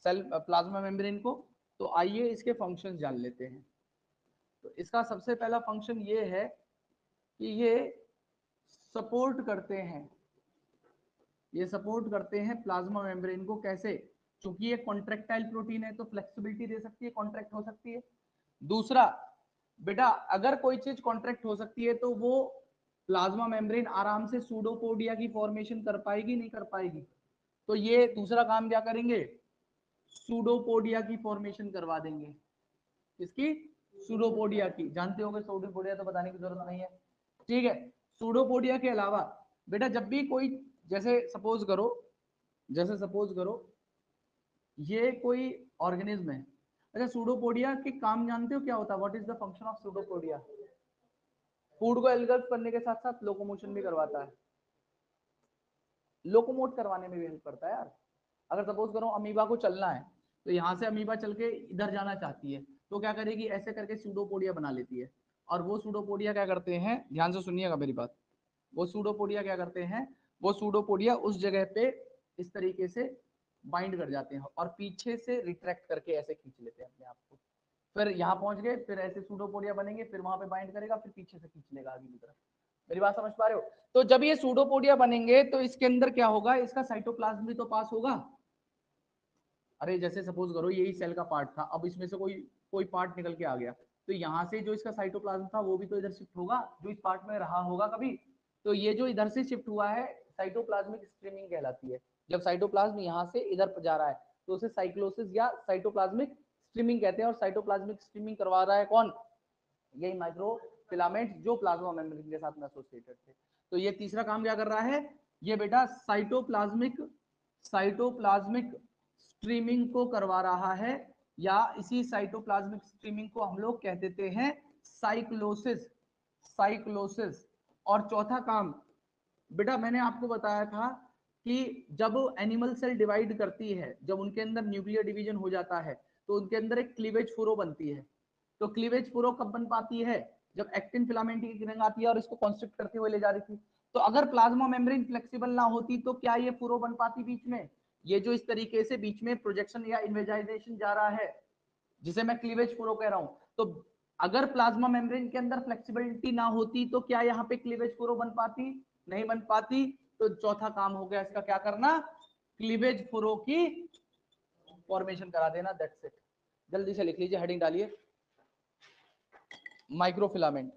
सेल प्लाज्मा मेम्ब्रेन को। तो आइए इसके फंक्शंस जान लेते हैं। तो इसका सबसे पहला फंक्शन ये है कि ये सपोर्ट करते हैं, ये सपोर्ट करते हैं प्लाज्मा मेम्ब्रेन को। कैसे? क्योंकि ये कॉन्ट्रेक्टाइल प्रोटीन है तो फ्लेक्सिबिलिटी दे सकती है, कॉन्ट्रैक्ट हो सकती है। दूसरा बेटा, अगर कोई चीज कॉन्ट्रैक्ट हो सकती है तो वो प्लाज्मा मेम्ब्रेन आराम से सूडोपोडिया की फॉर्मेशन कर पाएगी, नहीं कर पाएगी? तो ये दूसरा काम क्या करेंगे, सूडोपोडिया की फॉर्मेशन करवा देंगे। इसकी सूडोपोडिया की, जानते होंगे सूडोपोडिया तो बताने की जरूरत नहीं है, ठीक है। सूडोपोडिया के अलावा बेटा जब भी कोई, जैसे सपोज करो, जैसे सपोज करो ये कोई ऑर्गेनिज्म है। अच्छा, सूडोपोडिया के काम जानते हो क्या होता है? What is the function of pseudopodia? Food को एल्गल्फ करने के साथ साथ लोकोमोशन भी करवाता है, लोकोमोट करवाने में भी हेल्प करता है यार। अगर सपोज करो अमीबा को चलना है, तो यहाँ से अमीबा चल के इधर जाना चाहती है, तो क्या करेगी, ऐसे करके सूडोपोडिया बना लेती है। और वो सूडोपोडिया क्या करते हैं, ध्यान से सुनिएगा मेरी बात, वो सूडोपोडिया क्या करते हैं, वो सूडोपोडिया उस जगह पे इस तरीके से बाइंड कर जाते हैं और पीछे से रिट्रैक्ट करके ऐसे खींच लेते हैं अपने आप को। फिर यहाँ पहुंच गए, फिर ऐसे सूडोपोडिया बनेंगे, फिर वहां पे बाइंड करेगा, फिर पीछे से खींच लेगा आगे की तरफ। मेरी बात समझ पा रहे हो? तो जब ये सूडोपोडिया बनेंगे तो इसके अंदर क्या होगा, इसका साइटोप्लाज्म भी तो पास होगा। अरे जैसे सपोज करो यही सेल का पार्ट था, अब इसमें से कोई कोई पार्ट निकल के आ गया, तो यहाँ से जो इसका साइटोप्लाज्म था वो भी तो इधर शिफ्ट होगा, जो इस पार्ट में रहा होगा कभी। तो ये जो इधर से शिफ्ट हुआ है साइटोप्लाज्मिक स्ट्रीमिंग कहलाती है। जब साइटोप्लाज्म यहाँ से इधर जा रहा है तो उसे साइक्लोसिस या साइटोप्लाज्मिक स्ट्रीमिंग कहते हैं। और साइटोप्लाज्मिक स्ट्रीमिंग करवा रहा है कौन, यही माइक्रो फिलामेंट जो प्लाज्मा मेम्ब्रेन के साथ में एसोसिएटेड थे। तो ये तीसरा काम क्या कर रहा है, ये बेटा साइटोप्लाज्मिक साइटोप्लाज्मिक स्ट्रीमिंग को करवा रहा है, या इसी साइटोप्लाज्मिक स्ट्रीमिंग को हम लोग कह देते हैं साइक्लोसिस, साइक्लोसिस। और चौथा काम बेटा मैंने आपको बताया था कि जब एनिमल सेल डिवाइड करती है, जब उनके अंदर न्यूक्लियर डिवीजन हो जाता है, तो उनके अंदर एक क्लीवेज फुरो बनती है। तो क्लीवेज फुरो कब बन पाती है, जब एक्टिन फिलामेंट की रिंग आती है और इसको कॉन्स्ट्रिक्ट करते हुए ले जा रही थी। तो अगर प्लाज्मा मेम्ब्रेन फ्लेक्सिबल ना होती तो क्या ये फुरो बन पाती बीच में? ये जो इस तरीके से बीच में प्रोजेक्शन या इन्वेजाइजेशन जा रहा है, जिसे मैं क्लीवेज फुरो कह रहा हूं, तो अगर प्लाज्मा मेम्ब्रेन के अंदर फ्लेक्सिबिलिटी ना होती तो क्या यहाँ पे क्लीवेज फुरो बन पाती? नहीं बन पाती। तो चौथा काम हो गया इसका, क्या करना, क्लीवेज फुरो की फॉर्मेशन करा देना, दैट्स इट। जल्दी से लिख लीजिए, हेडिंग डालिए, माइक्रोफिलामेंट।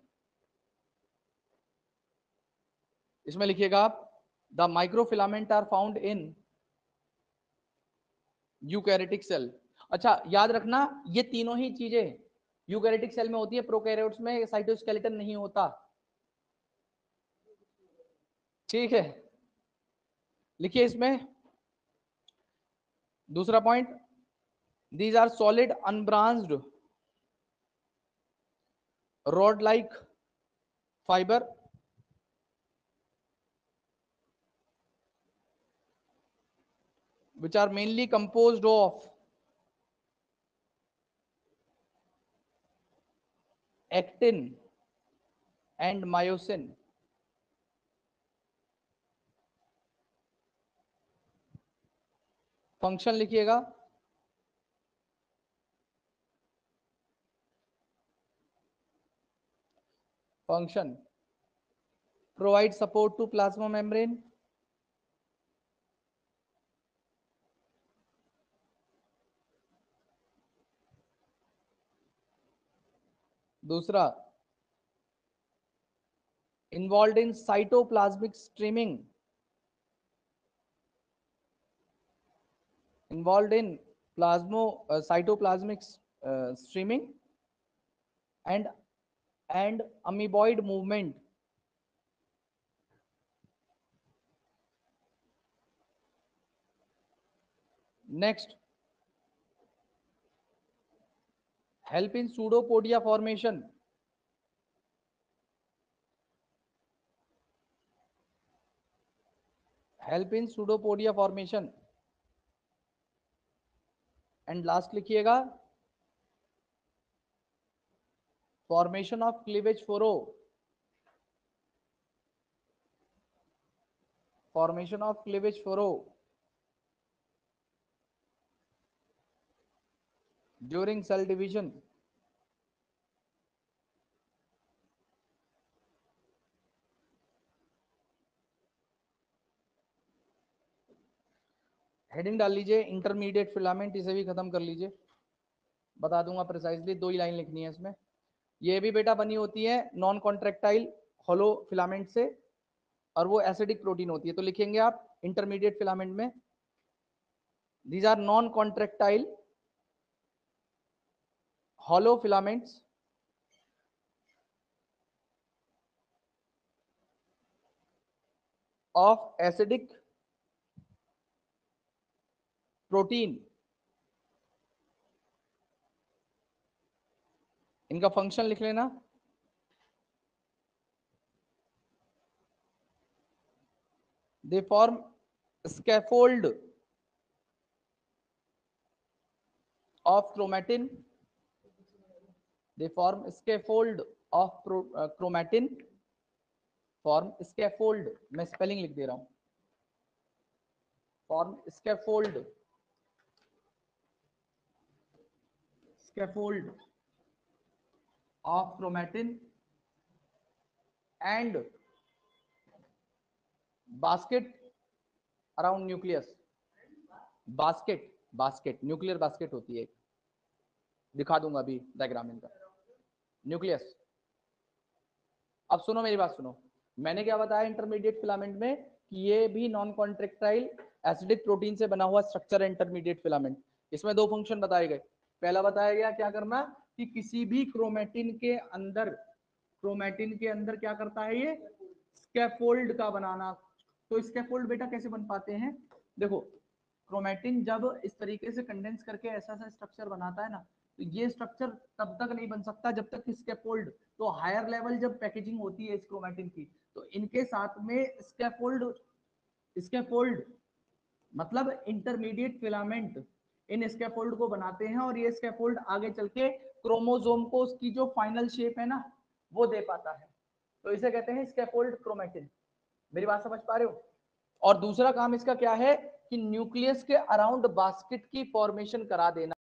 इसमें लिखिएगा आप, the microfilament are found in eukaryotic cell. अच्छा याद रखना, ये तीनों ही चीजें यूकैरियोटिक सेल में होती है, प्रोकैरियोट्स में साइटोस्केलेटन नहीं होता, ठीक है। लिखिए इसमें दूसरा point, these are solid unbranched rod like fibre which are mainly composed of actin and myosin। Function लिखिएगा, function provide support to plasma membrane, दूसरा involve in cytoplasmic streaming, involved in cytoplasmic streaming and amoeboid movement। next, help in pseudopodia formation, help in pseudopodia formation। And last लिखिएगा formation of cleavage फोरो, formation of cleavage फोरो during cell division. Heading डाल लीजिए intermediate filament, इसे भी खत्म कर लीजिए, बता दूंगा प्रिसाइजली, 2 ही लाइन लिखनी है इसमें। ये भी बेटा बनी होती है नॉन कॉन्ट्रेक्टाइल होलो फिलामेंट से, और वो एसिडिक प्रोटीन होती है। तो लिखेंगे आप इंटरमीडिएट फिलामेंट में, these are non contractile hollow filaments of acidic protein। इनका फंक्शन लिख लेना, they form scaffold of chromatin, they form scaffold of chromatin, form scaffold, मैं स्पेलिंग लिख दे रहा हूं, form scaffold, scaffold of chromatin and basket around nucleus, basket, basket nuclear basket होती है, दिखा दूंगा अभी डायग्राम इनका, न्यूक्लियस। अब सुनो मेरी बात सुनो, मैंने क्या बताया इंटरमीडिएट फिलामेंट में कि ये भी नॉन कॉन्ट्रेक्टाइल एसिडिक प्रोटीन से बना हुआ स्ट्रक्चर है इंटरमीडिएट फिलामेंट। इसमें 2 फंक्शन बताए गए। पहला बताया गया क्या करना, कि किसी भी क्रोमेटिन के अंदर, क्रोमेटिन के अंदर क्या करता है ये, स्कैफोल्ड का बनाना। तो स्कैफोल्ड बेटा कैसे बन पाते हैं, देखो क्रोमेटिन जब इस तरीके से कंडेंस करके ऐसा सा स्ट्रक्चर बनाता है ना, तो ये स्ट्रक्चर तब तक नहीं बन सकता जब तक स्कैफोल्ड, तो हायर लेवल जब पैकेजिंग होती है इस क्रोमेटिन की, तो इनके साथ में स्कैफोल्ड, स्कैफोल्ड मतलब इंटरमीडिएट फिलामेंट इन स्कैफोल्ड को बनाते हैं, और ये स्कैफोल्ड आगे चल के क्रोमोसोम को उसकी जो फाइनल शेप है ना वो दे पाता है, तो इसे कहते हैं स्कैफोल्ड क्रोमेटिन। मेरी बात समझ पा रहे हो। और दूसरा काम इसका क्या है कि न्यूक्लियस के अराउंड बास्केट की फॉर्मेशन करा देना।